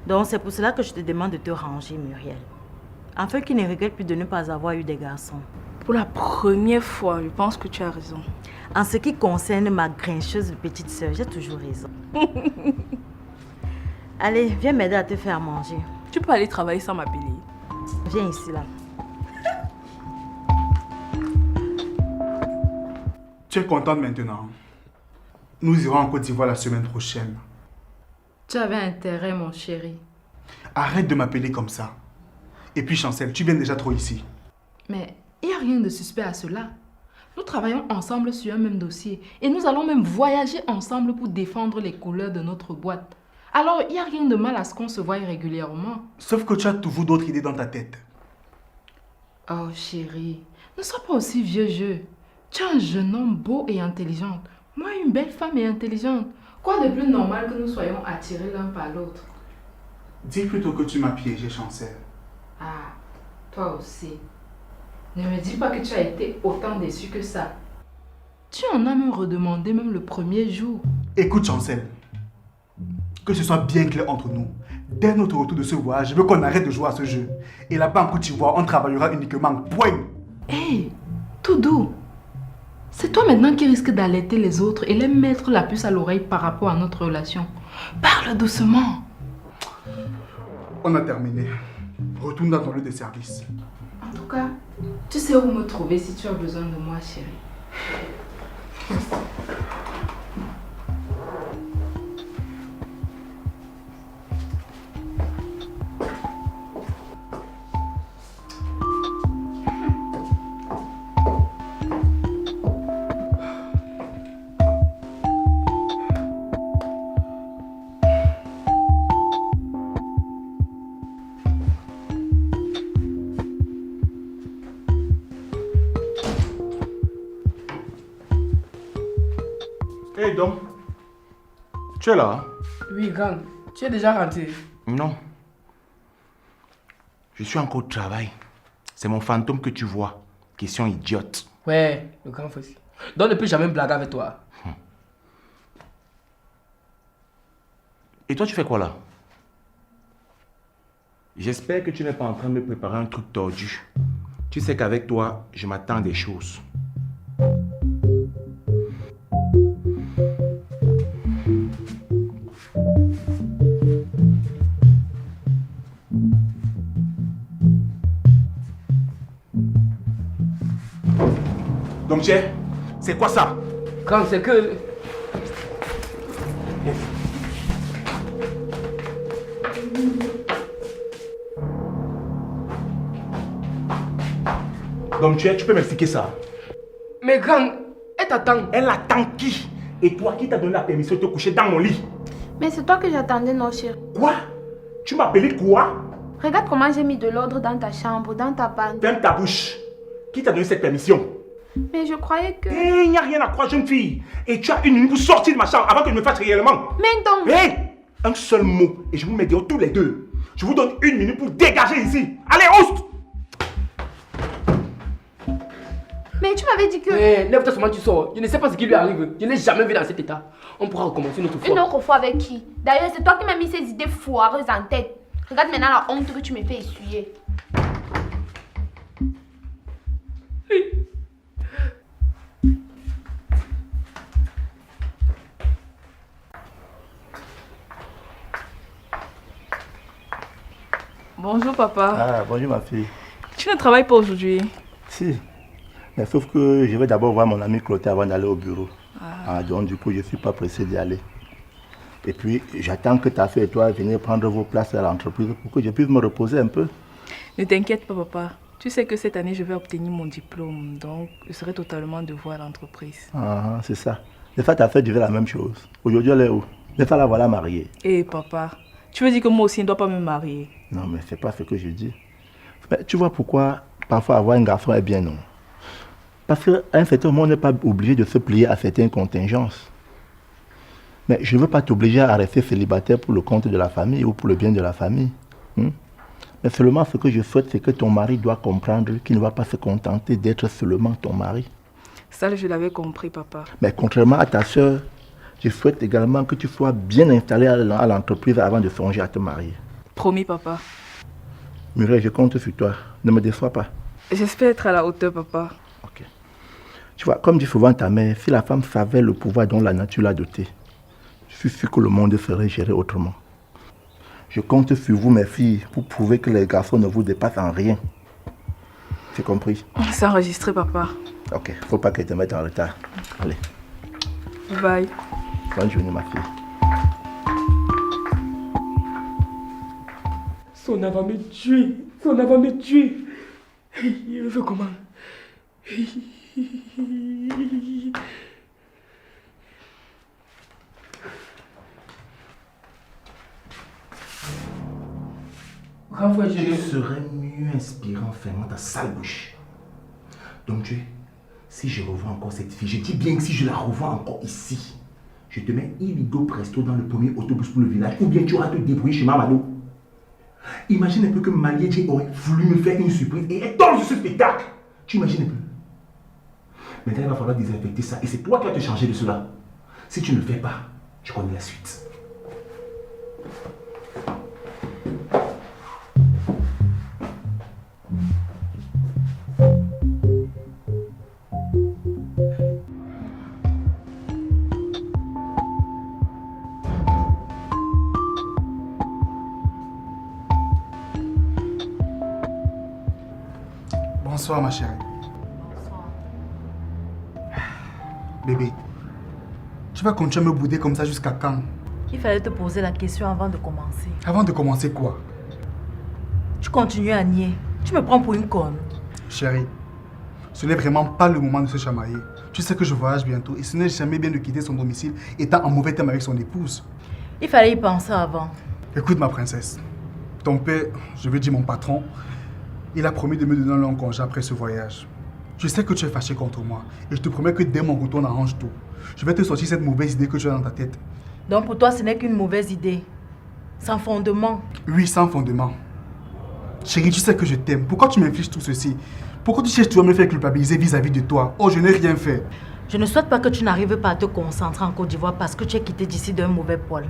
Speaker 3: Donc c'est pour cela que je te demande de te ranger, Muriel. Afin qu'il ne regrette plus de ne pas avoir eu des garçons.
Speaker 5: Pour la première fois, je pense que tu as raison.
Speaker 3: En ce qui concerne ma grincheuse petite sœur, j'ai toujours raison. Allez, viens m'aider à te faire manger.
Speaker 5: Tu peux aller travailler sans m'appeler.
Speaker 3: Viens ici, là.
Speaker 7: Tu es contente maintenant? Nous irons en Côte d'Ivoire la semaine prochaine.
Speaker 8: Tu avais intérêt, mon chéri.
Speaker 7: Arrête de m'appeler comme ça. Et puis, Chancel, tu viens déjà trop ici.
Speaker 8: Mais il n'y a rien de suspect à cela. Nous travaillons ensemble sur un même dossier et nous allons même voyager ensemble pour défendre les couleurs de notre boîte. Alors, il n'y a rien de mal à ce qu'on se voie régulièrement.
Speaker 7: Sauf que tu as toujours d'autres idées dans ta tête.
Speaker 8: Oh chérie, ne sois pas aussi vieux jeu. Tu es un jeune homme beau et intelligent. Moi, une belle femme et intelligente. Quoi de plus normal que nous soyons attirés l'un par l'autre?
Speaker 7: Dis plutôt que tu m'as piégé, Chancel.
Speaker 8: Ah, toi aussi. Ne me dis pas que tu as été autant déçu que ça. Tu en as même redemandé même le premier jour.
Speaker 7: Écoute, Chancel. Que ce soit bien clair entre nous. Dès notre retour de ce voyage, je veux qu'on arrête de jouer à ce jeu. Et là-bas en Côte d'Ivoire, on travaillera uniquement. Point.
Speaker 8: Hé, tout doux. C'est toi maintenant qui risques d'alerter les autres et les mettre la puce à l'oreille par rapport à notre relation. Parle doucement.
Speaker 7: On a terminé. Retourne dans ton lieu de service.
Speaker 8: En tout cas, tu sais où me trouver si tu as besoin de moi, chérie.
Speaker 2: Hey Dom, tu es là?
Speaker 9: Oui, Gang, tu es déjà rentré?
Speaker 2: Non. Je suis encore au travail. C'est mon fantôme que tu vois. Question idiote.
Speaker 9: Ouais, le grand fossi. Donc ne peut jamais blaguer avec toi.
Speaker 2: Et toi, tu fais quoi là? J'espère que tu n'es pas en train de me préparer un truc tordu. Tu sais qu'avec toi, je m'attends à des choses. Tché, c'est quoi ça?
Speaker 9: Grand, c'est que...
Speaker 2: Donc tu peux m'expliquer ça?
Speaker 9: Mais grand, elle t'attend.
Speaker 2: Elle attend qui? Et toi, qui t'a donné la permission de te coucher dans mon lit?
Speaker 12: Mais c'est toi que j'attendais, non, chérie.
Speaker 2: Quoi? Tu m'as appelé quoi?
Speaker 12: Regarde comment j'ai mis de l'ordre dans ta chambre, dans ta panne.
Speaker 2: Ferme ta bouche. Qui t'a donné cette permission?
Speaker 12: Mais je croyais que...
Speaker 2: Eh, il n'y a rien à croire, jeune fille. Et tu as une minute pour sortir de ma chambre avant que je me fasse réellement.
Speaker 12: Mais donc...
Speaker 2: Hé! Un seul mot et je vous mets dehors tous les deux. Je vous donne une minute pour dégager ici. Allez, oust!
Speaker 12: Mais tu m'avais dit que...
Speaker 9: Mais lève-toi seulement, tu sors. Je ne sais pas ce qui lui arrive. Je ne l'ai jamais vu dans cet état. On pourra recommencer une autre fois.
Speaker 12: Une autre fois avec qui? D'ailleurs, c'est toi qui m'as mis ces idées foireuses en tête. Regarde maintenant la honte que tu me fais essuyer.
Speaker 5: Bonjour papa.
Speaker 6: Ah, bonjour ma fille.
Speaker 5: Tu ne travailles pas aujourd'hui?
Speaker 6: Si. Mais sauf que je vais d'abord voir mon ami Clotilde avant d'aller au bureau. Donc du coup, je ne suis pas pressé d'y aller. Et puis, j'attends que ta fille et toi venez prendre vos places à l'entreprise pour que je puisse me reposer un peu.
Speaker 5: Ne t'inquiète pas papa. Tu sais que cette année, je vais obtenir mon diplôme. Donc, je serai totalement devoir à l'entreprise.
Speaker 6: Ah, c'est ça. Les fois, ta fille dirait la même chose. Aujourd'hui, elle est où? Les fois, la voilà mariée.
Speaker 5: Eh papa, tu veux dire que moi aussi, je ne dois pas me marier?
Speaker 6: Non, mais c'est pas ce que je dis. Mais tu vois pourquoi parfois avoir un garçon est bien, non? Parce qu'à un certain moment, on n'est pas obligé de se plier à certaines contingences. Mais je ne veux pas t'obliger à rester célibataire pour le compte de la famille ou pour le bien de la famille. Mais seulement ce que je souhaite, c'est que ton mari doit comprendre qu'il ne va pas se contenter d'être seulement ton mari.
Speaker 5: Ça, je l'avais compris, papa.
Speaker 6: Mais contrairement à ta soeur, je souhaite également que tu sois bien installé à l'entreprise avant de songer à te marier.
Speaker 5: Promis, papa.
Speaker 6: Mireille, je compte sur toi. Ne me déçois pas.
Speaker 5: J'espère être à la hauteur, papa.
Speaker 6: Ok. Tu vois, comme dit souvent ta mère, si la femme savait le pouvoir dont la nature l'a dotée, je suis sûr que le monde serait géré autrement. Je compte sur vous, mes filles, pour prouver que les garçons ne vous dépassent en rien. C'est compris?
Speaker 5: C'est enregistré, papa.
Speaker 6: Ok, faut pas qu'elle te mette en retard. Allez.
Speaker 5: Bye.
Speaker 6: Bonne journée, ma fille.
Speaker 9: Son va me tuer. Son va me tuer. Il veut comment?
Speaker 2: Tu serais mieux inspiré en fermant ta sale bouche. Donc Dieu, si je revois encore cette fille, je dis bien que si je la revois encore ici, je te mets illigo presto dans le premier autobus pour le village, ou bien tu auras te débrouiller chez Mamado. Imagine un peu que Maliedji aurait voulu me faire une surprise et être dans ce spectacle. Tu imagines un peu? Maintenant il va falloir désinfecter ça et c'est toi qui vas te charger de cela. Si tu ne le fais pas, tu connais la suite.
Speaker 7: Bonsoir ma chérie. Bébé, tu vas continuer à me bouder comme ça jusqu'à quand?
Speaker 13: Il fallait te poser la question avant de commencer.
Speaker 7: Avant de commencer quoi?
Speaker 13: Tu continues à nier. Tu me prends pour une conne.
Speaker 7: Chérie, ce n'est vraiment pas le moment de se chamailler. Tu sais que je voyage bientôt et ce n'est jamais bien de quitter son domicile étant en mauvais terme avec son épouse.
Speaker 13: Il fallait y penser avant.
Speaker 7: Écoute ma princesse, ton père, je veux dire mon patron, il a promis de me donner un long congé après ce voyage. Je sais que tu es fâché contre moi et je te promets que dès mon retour on arrange tout. Je vais te sortir cette mauvaise idée que tu as dans ta tête.
Speaker 13: Donc pour toi ce n'est qu'une mauvaise idée. Sans fondement.
Speaker 7: Oui, sans fondement. Chérie, tu sais que je t'aime. Pourquoi tu m'infliges tout ceci? Pourquoi tu cherches toujours à me faire culpabiliser vis-à-vis de toi? Oh, je n'ai rien fait.
Speaker 13: Je ne souhaite pas que tu n'arrives pas à te concentrer en Côte d'Ivoire parce que tu es quitté d'ici d'un mauvais poil.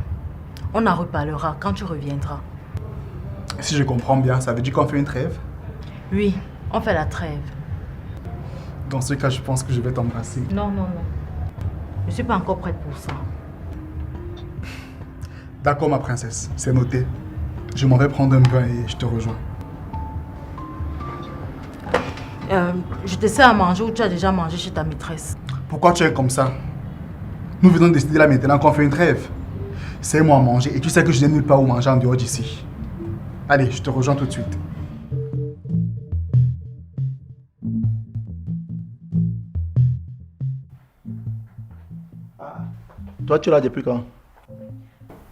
Speaker 13: On en reparlera quand tu reviendras.
Speaker 7: Si je comprends bien, ça veut dire qu'on fait une trêve?
Speaker 13: Oui, on fait la trêve.
Speaker 7: Dans ce cas, je pense que je vais t'embrasser.
Speaker 13: Non, non, non. Je ne suis pas encore prête pour ça.
Speaker 7: D'accord, ma princesse, c'est noté. Je m'en vais prendre un bain et je te rejoins.
Speaker 13: Je te sers à manger ou tu as déjà mangé chez ta maîtresse?
Speaker 7: Pourquoi tu es comme ça? Nous venons de décider là maintenant qu'on fait une trêve. C'est-moi à manger et tu sais que je n'ai nulle part où manger en dehors d'ici. Allez, je te rejoins tout de suite.
Speaker 6: Toi, tu es là depuis quand?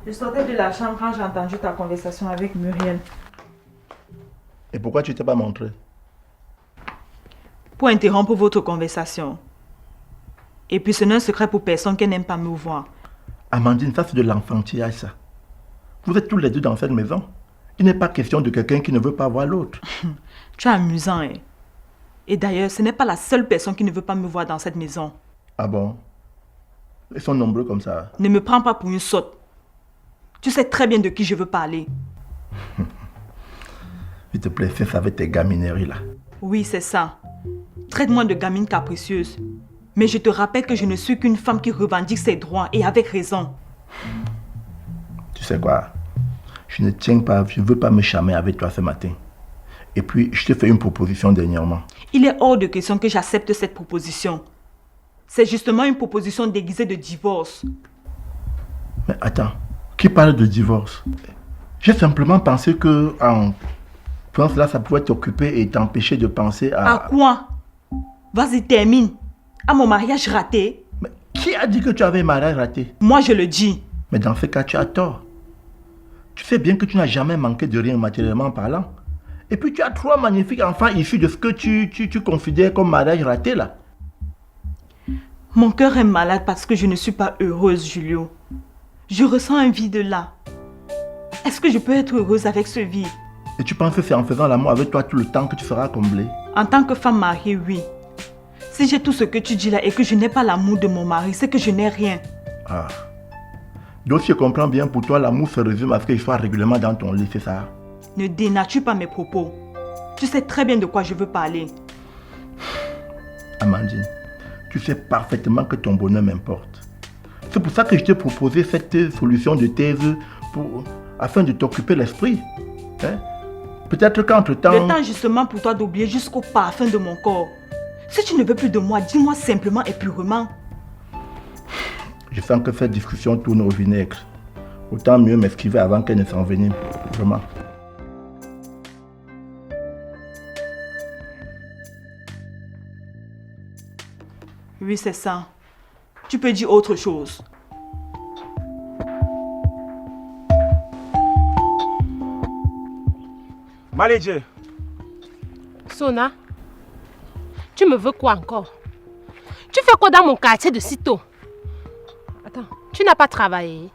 Speaker 5: Je sortais de la chambre quand j'ai entendu ta conversation avec Muriel.
Speaker 6: Et pourquoi tu t'es pas montré?
Speaker 5: Pour interrompre votre conversation. Et puis ce n'est un secret pour personne qu'elle n'aime pas me voir.
Speaker 6: Amandine, ça c'est de l'enfantillage ça. Vous êtes tous les deux dans cette maison. Il n'est pas question de quelqu'un qui ne veut pas voir l'autre.
Speaker 5: Tu es amusant, hein? Et d'ailleurs, ce n'est pas la seule personne qui ne veut pas me voir dans cette maison.
Speaker 6: Ah bon? Ils sont nombreux comme ça.
Speaker 5: Ne me prends pas pour une sotte. Tu sais très bien de qui je veux parler.
Speaker 6: S'il te plaît, fais ça avec tes gamineries là.
Speaker 5: Oui, c'est ça. Traite-moi de gamine capricieuse. Mais je te rappelle que je ne suis qu'une femme qui revendique ses droits et avec raison.
Speaker 6: Tu sais quoi? Je ne tiens pas, je ne veux pas me charmer avec toi ce matin. Et puis, je t'ai fait une proposition dernièrement.
Speaker 5: Il est hors de question que j'accepte cette proposition. C'est justement une proposition déguisée de divorce.
Speaker 6: Mais attends, qui parle de divorce? J'ai simplement pensé que en faisant cela, ça pouvait t'occuper et t'empêcher de penser à...
Speaker 5: À quoi? Vas-y, termine. À mon mariage raté.
Speaker 6: Mais qui a dit que tu avais un mariage raté?
Speaker 5: Moi, je le dis.
Speaker 6: Mais dans ce cas, tu as tort. Tu sais bien que tu n'as jamais manqué de rien matériellement parlant. Et puis tu as 3 magnifiques enfants issus de ce que tu considères comme mariage raté là.
Speaker 5: Mon cœur est malade parce que je ne suis pas heureuse, Julio. Je ressens un vide là. Est-ce que je peux être heureuse avec ce vide?
Speaker 6: Et tu penses que c'est en faisant l'amour avec toi tout le temps que tu seras comblée?
Speaker 5: En tant que femme mariée, oui. Si j'ai tout ce que tu dis là et que je n'ai pas l'amour de mon mari, c'est que je n'ai rien.
Speaker 6: Ah. Donc si je comprends bien, pour toi, l'amour se résume à ce qu'il soit régulièrement dans ton lit, c'est ça?
Speaker 5: Ne dénature pas mes propos. Tu sais très bien de quoi je veux parler.
Speaker 6: Amandine, tu sais parfaitement que ton bonheur m'importe. C'est pour ça que je t'ai proposé cette solution de thèse afin de t'occuper l'esprit. Hein? Peut-être qu'entre-temps...
Speaker 5: Le temps justement pour toi d'oublier jusqu'au parfum de mon corps. Si tu ne veux plus de moi, dis-moi simplement et purement.
Speaker 6: Je sens que cette discussion tourne au vinaigre. Autant mieux m'esquiver avant qu'elle ne s'envenime. Vraiment.
Speaker 5: Oui, c'est ça. Tu peux dire autre chose.
Speaker 2: Malédié.
Speaker 1: Sona, tu me veux quoi encore? Tu fais quoi dans mon quartier de sitôt? Attends, tu n'as pas travaillé.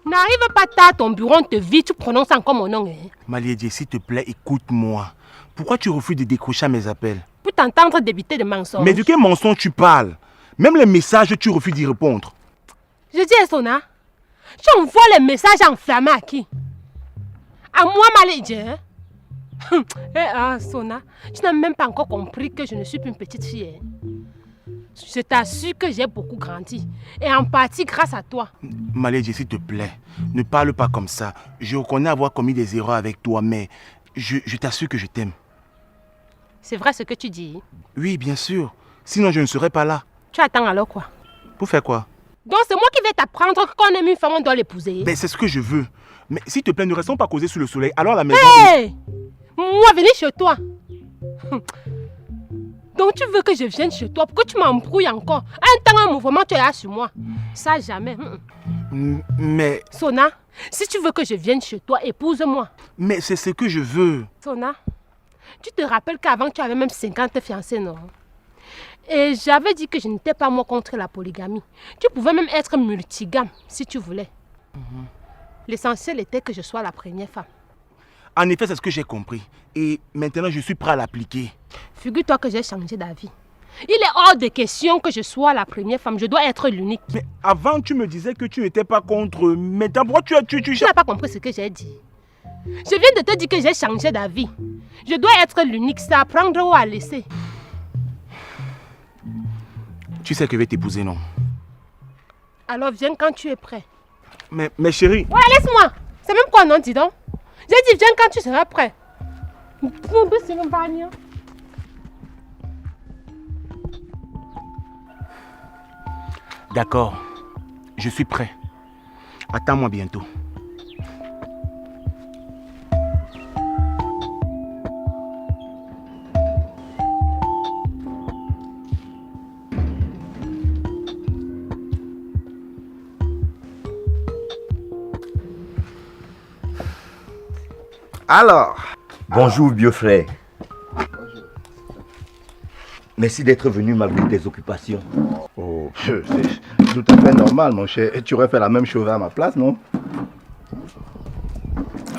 Speaker 1: N'arrive pas tard à ton bureau, on te vit, tu prononces encore mon nom. Hein?
Speaker 2: Malédié, s'il te plaît, écoute-moi. Pourquoi tu refuses de décrocher à mes appels?
Speaker 1: Pour t'entendre débiter de mensonges.
Speaker 2: Mais de quel mensonge tu parles? Même les messages, tu refuses d'y répondre.
Speaker 1: Je dis à Sona, tu envoies les messages enflammés à qui? À moi, Malédié, hein? Sona, tu n'as même pas encore compris que je ne suis plus une petite fille. Hein? Je t'assure que j'ai beaucoup grandi. Et en partie grâce à toi.
Speaker 2: Malédié, s'il te plaît, ne parle pas comme ça. Je reconnais avoir commis des erreurs avec toi, mais je t'assure que je t'aime.
Speaker 1: C'est vrai ce que tu dis?
Speaker 2: Oui, bien sûr. Sinon, je ne serais pas là.
Speaker 1: Tu attends alors quoi?
Speaker 2: Pour faire quoi?
Speaker 1: Donc c'est moi qui vais t'apprendre que quand on aime une femme, on doit l'épouser.
Speaker 2: Ben, c'est ce que je veux. Mais s'il te plaît, ne restons pas causés sous le soleil. Alors la maison...
Speaker 1: Hey! Moi, venir chez toi. Donc tu veux que je vienne chez toi? Pourquoi tu m'embrouilles encore? Un temps, un mouvement, tu es là sur moi. Ça, jamais.
Speaker 2: Mais...
Speaker 1: Sona, si tu veux que je vienne chez toi, épouse-moi.
Speaker 2: Mais c'est ce que je veux.
Speaker 1: Sona, tu te rappelles qu'avant, tu avais même 50 fiancés, non? Et j'avais dit que je n'étais pas moi contre la polygamie. Tu pouvais même être multigame, si tu voulais. L'essentiel était que je sois la première femme.
Speaker 2: En effet, c'est ce que j'ai compris. Et maintenant, je suis prêt à l'appliquer.
Speaker 1: Figure-toi que j'ai changé d'avis. Il est hors de question que je sois la première femme. Je dois être l'unique.
Speaker 2: Mais avant, tu me disais que tu n'étais pas contre... Maintenant, pourquoi tu
Speaker 1: n'as pas compris ce que j'ai dit. Je viens de te dire que j'ai changé d'avis. Je dois être l'unique. C'est à prendre ou à laisser.
Speaker 2: Tu sais que je vais t'épouser, non?
Speaker 1: Alors viens quand tu es prêt.
Speaker 2: Mais chérie...
Speaker 1: Ouais, laisse-moi. C'est même quoi, non, dis donc? J'ai dit viens quand tu seras prêt.
Speaker 2: D'accord, je suis prêt. Attends-moi bientôt.
Speaker 6: Alors.
Speaker 10: Bonjour, vieux frère. Merci d'être venu malgré tes occupations.
Speaker 6: Oh, c'est tout à fait normal, mon cher. Et tu aurais fait la même chose à ma place, non?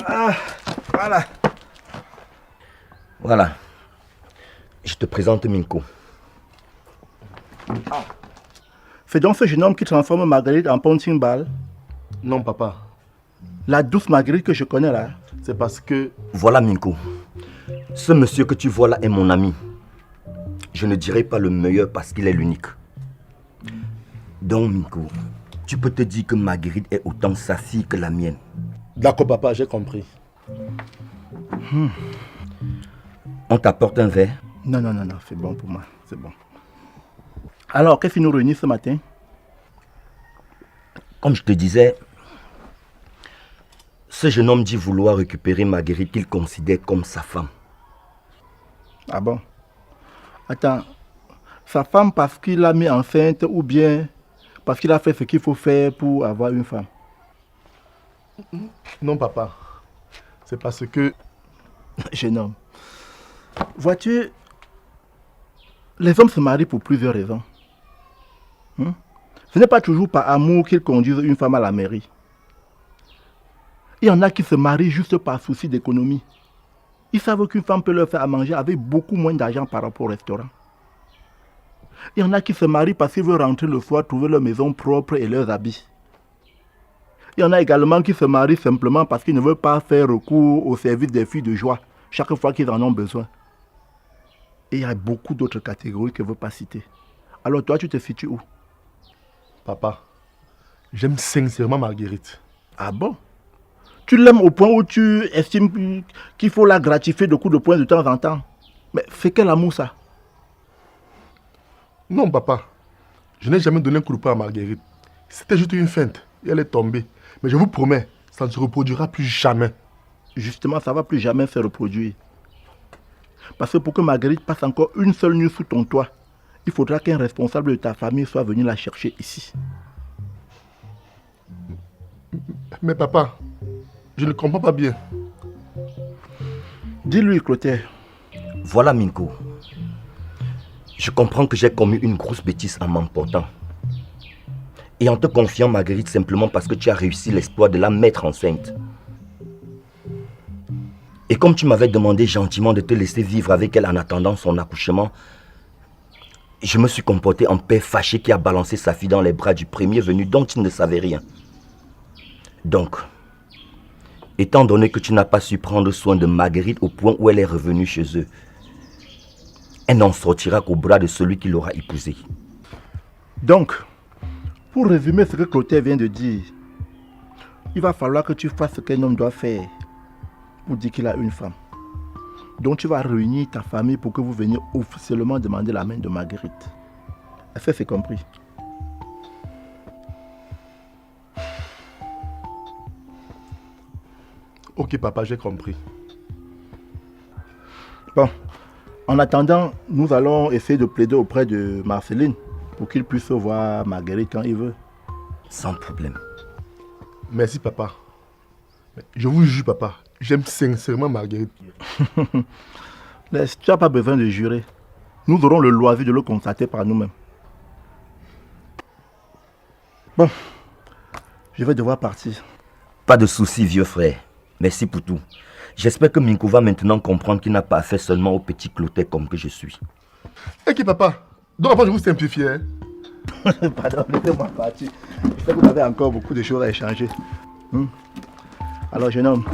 Speaker 6: Ah, voilà.
Speaker 10: Voilà. Je te présente Minko.
Speaker 6: C'est donc ce jeune homme qui transforme Marguerite en punching ball?
Speaker 7: Non, papa.
Speaker 6: La douce Marguerite que je connais là.
Speaker 7: C'est parce que...
Speaker 10: Voilà, Minko. Ce monsieur que tu vois là est mon ami. Je ne dirai pas le meilleur parce qu'il est l'unique. Donc, Minko, tu peux te dire que Marguerite est autant sa fille que la mienne.
Speaker 7: D'accord, papa, j'ai compris.
Speaker 10: On t'apporte un verre?
Speaker 6: Non, c'est bon pour moi, c'est bon. Alors, qu'est-ce qui nous réunit ce matin?
Speaker 10: Comme je te disais, ce jeune homme dit vouloir récupérer Marguerite qu'il considère comme sa femme.
Speaker 6: Ah bon? Attends, sa femme parce qu'il l'a mis enceinte ou bien parce qu'il a fait ce qu'il faut faire pour avoir une femme?
Speaker 7: Non, papa. C'est parce que...
Speaker 6: Jeune homme, vois-tu, les hommes se marient pour plusieurs raisons. Ce n'est pas toujours par amour qu'ils conduisent une femme à la mairie. Il y en a qui se marient juste par souci d'économie. Ils savent qu'une femme peut leur faire à manger avec beaucoup moins d'argent par rapport au restaurant. Il y en a qui se marient parce qu'ils veulent rentrer le soir, trouver leur maison propre et leurs habits. Il y en a également qui se marient simplement parce qu'ils ne veulent pas faire recours au service des filles de joie chaque fois qu'ils en ont besoin. Et il y a beaucoup d'autres catégories que je ne veux pas citer. Alors toi, tu te situes où?
Speaker 7: Papa, j'aime sincèrement Marguerite.
Speaker 6: Ah bon? Tu l'aimes au point où tu estimes qu'il faut la gratifier de coups de poing de temps en temps? Mais c'est quel amour ça?
Speaker 7: Non, papa. Je n'ai jamais donné un coup de poing à Marguerite. C'était juste une feinte. Et elle est tombée. Mais je vous promets, ça ne se reproduira plus jamais.
Speaker 6: Justement, ça ne va plus jamais se reproduire. Parce que pour que Marguerite passe encore une seule nuit sous ton toit, il faudra qu'un responsable de ta famille soit venu la chercher ici.
Speaker 7: Mais papa, je ne comprends pas bien.
Speaker 6: Dis-lui, Clotaire.
Speaker 10: Voilà, Minko. Je comprends que j'ai commis une grosse bêtise en m'emportant. Et en te confiant Marguerite simplement parce que tu as réussi l'exploit de la mettre enceinte. Et comme tu m'avais demandé gentiment de te laisser vivre avec elle en attendant son accouchement, je me suis comporté en père fâché qui a balancé sa fille dans les bras du premier venu dont il ne savait rien. Donc, étant donné que tu n'as pas su prendre soin de Marguerite au point où elle est revenue chez eux, elle n'en sortira qu'au bras de celui qui l'aura épousée.
Speaker 6: Donc, pour résumer ce que Clotaire vient de dire, il va falloir que tu fasses ce qu'un homme doit faire pour dire qu'il a une femme. Donc tu vas réunir ta famille pour que vous veniez officiellement demander la main de Marguerite. Est-ce que c'est compris?
Speaker 7: Ok papa, j'ai compris.
Speaker 6: Bon, en attendant, nous allons essayer de plaider auprès de Marceline pour qu'il puisse voir Marguerite quand il veut.
Speaker 10: Sans problème.
Speaker 7: Merci papa. Je vous jure papa, j'aime sincèrement Marguerite.
Speaker 6: Laisse, tu n'as pas besoin de jurer. Nous aurons le loisir de le constater par nous-mêmes. Bon, je vais devoir partir.
Speaker 10: Pas de souci, vieux frère. Merci pour tout. J'espère que Minko va maintenant comprendre qu'il n'a pas affaire seulement au petit Clotaire comme que je suis.
Speaker 7: Ok papa, donc avant je vous simplifie. Hein?
Speaker 6: Pardon, laissez-moi partir. Je sais que vous avez encore beaucoup de choses à échanger. Alors jeune homme.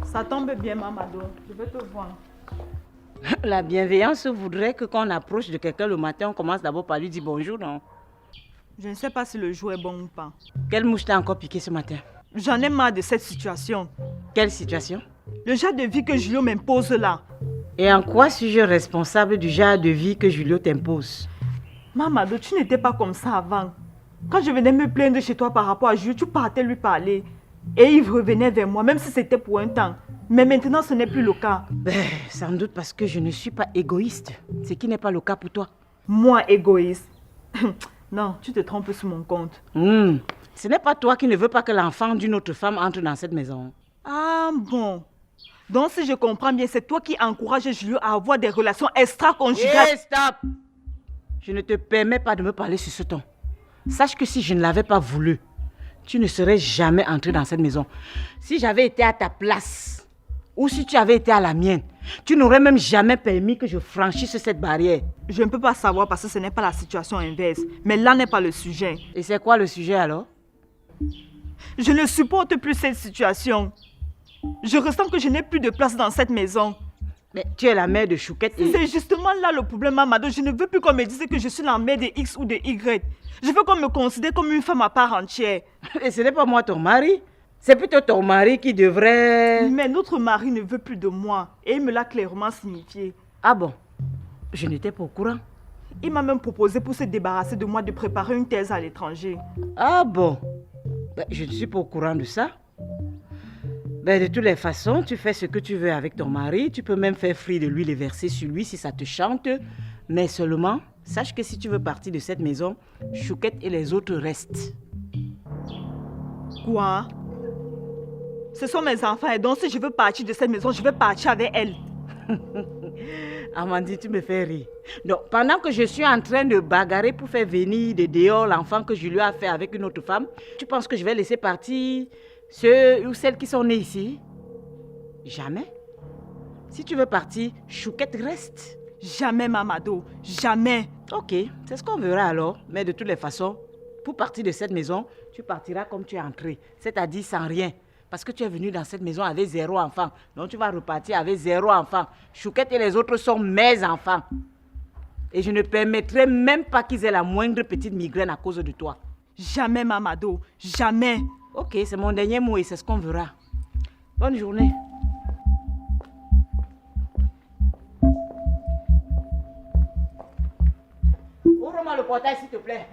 Speaker 5: Ça tombe bien, Mamado. Je vais te voir.
Speaker 3: La bienveillance voudrait que quand on approche de quelqu'un le matin, on commence d'abord par lui dire bonjour, non?
Speaker 5: Je ne sais pas si le jour est bon ou pas.
Speaker 3: Quelle mouche t'a encore piqué ce matin?
Speaker 5: J'en ai marre de cette situation.
Speaker 3: Quelle situation?
Speaker 5: Le genre de vie que Julio m'impose là.
Speaker 3: Et en quoi suis-je responsable du genre de vie que Julio t'impose?
Speaker 5: Mamadou, tu n'étais pas comme ça avant. Quand je venais me plaindre chez toi par rapport à Julio, tu partais lui parler. Et il revenait vers moi, même si c'était pour un temps. Mais maintenant, ce n'est plus le cas.
Speaker 3: Sans doute parce que je ne suis pas égoïste. Ce qui n'est pas le cas pour toi.
Speaker 5: Moi, égoïste? Non, tu te trompes sur mon compte.
Speaker 3: Ce n'est pas toi qui ne veux pas que l'enfant d'une autre femme entre dans cette maison.
Speaker 5: Ah bon. Donc si je comprends bien, c'est toi qui encourages Julio à avoir des relations extra-conjugales.
Speaker 3: Hey, stop! Je ne te permets pas de me parler sur ce ton. Sache que si je ne l'avais pas voulu, tu ne serais jamais entré dans cette maison. Si j'avais été à ta place, ou si tu avais été à la mienne, tu n'aurais même jamais permis que je franchisse cette barrière.
Speaker 5: Je ne peux pas savoir parce que ce n'est pas la situation inverse. Mais là n'est pas le sujet.
Speaker 3: Et c'est quoi le sujet alors?
Speaker 5: Je ne supporte plus cette situation. Je ressens que je n'ai plus de place dans cette maison.
Speaker 3: Mais tu es la mère de Chouquette et...
Speaker 5: C'est justement là le problème, Mamadou. Je ne veux plus qu'on me dise que je suis la mère de X ou de Y. Je veux qu'on me considère comme une femme à part entière.
Speaker 3: Et ce n'est pas moi ton mari. C'est plutôt ton mari qui devrait...
Speaker 5: Mais notre mari ne veut plus de moi. Et il me l'a clairement signifié.
Speaker 3: Ah bon? Je n'étais pas au courant.
Speaker 5: Il m'a même proposé pour se débarrasser de moi de préparer une thèse à l'étranger.
Speaker 3: Ah bon? Je ne suis pas au courant de ça. De toutes les façons, tu fais ce que tu veux avec ton mari. Tu peux même faire frire de l'huile et verser sur lui si ça te chante. Mais seulement, sache que si tu veux partir de cette maison, Chouquette et les autres restent.
Speaker 5: Quoi? Ce sont mes enfants et donc si je veux partir de cette maison, je vais partir avec elles.
Speaker 3: Amandine, tu me fais rire. Donc, pendant que je suis en train de bagarrer pour faire venir de dehors l'enfant que je lui ai fait avec une autre femme, tu penses que je vais laisser partir ceux ou celles qui sont nés ici? Jamais. Si tu veux partir, Chouquette reste.
Speaker 5: Jamais, Mamadou. Jamais.
Speaker 3: Ok, c'est ce qu'on verra alors. Mais de toutes les façons, pour partir de cette maison, tu partiras comme tu es entré. C'est-à-dire sans rien. Parce que tu es venu dans cette maison avec 0 enfant. Donc tu vas repartir avec 0 enfant. Chouquette et les autres sont mes enfants. Et je ne permettrai même pas qu'ils aient la moindre petite migraine à cause de toi.
Speaker 5: Jamais, Mamadou. Jamais.
Speaker 3: Ok, c'est mon dernier mot et c'est ce qu'on verra. Bonne journée. Ouvre-moi le portail, s'il te plaît.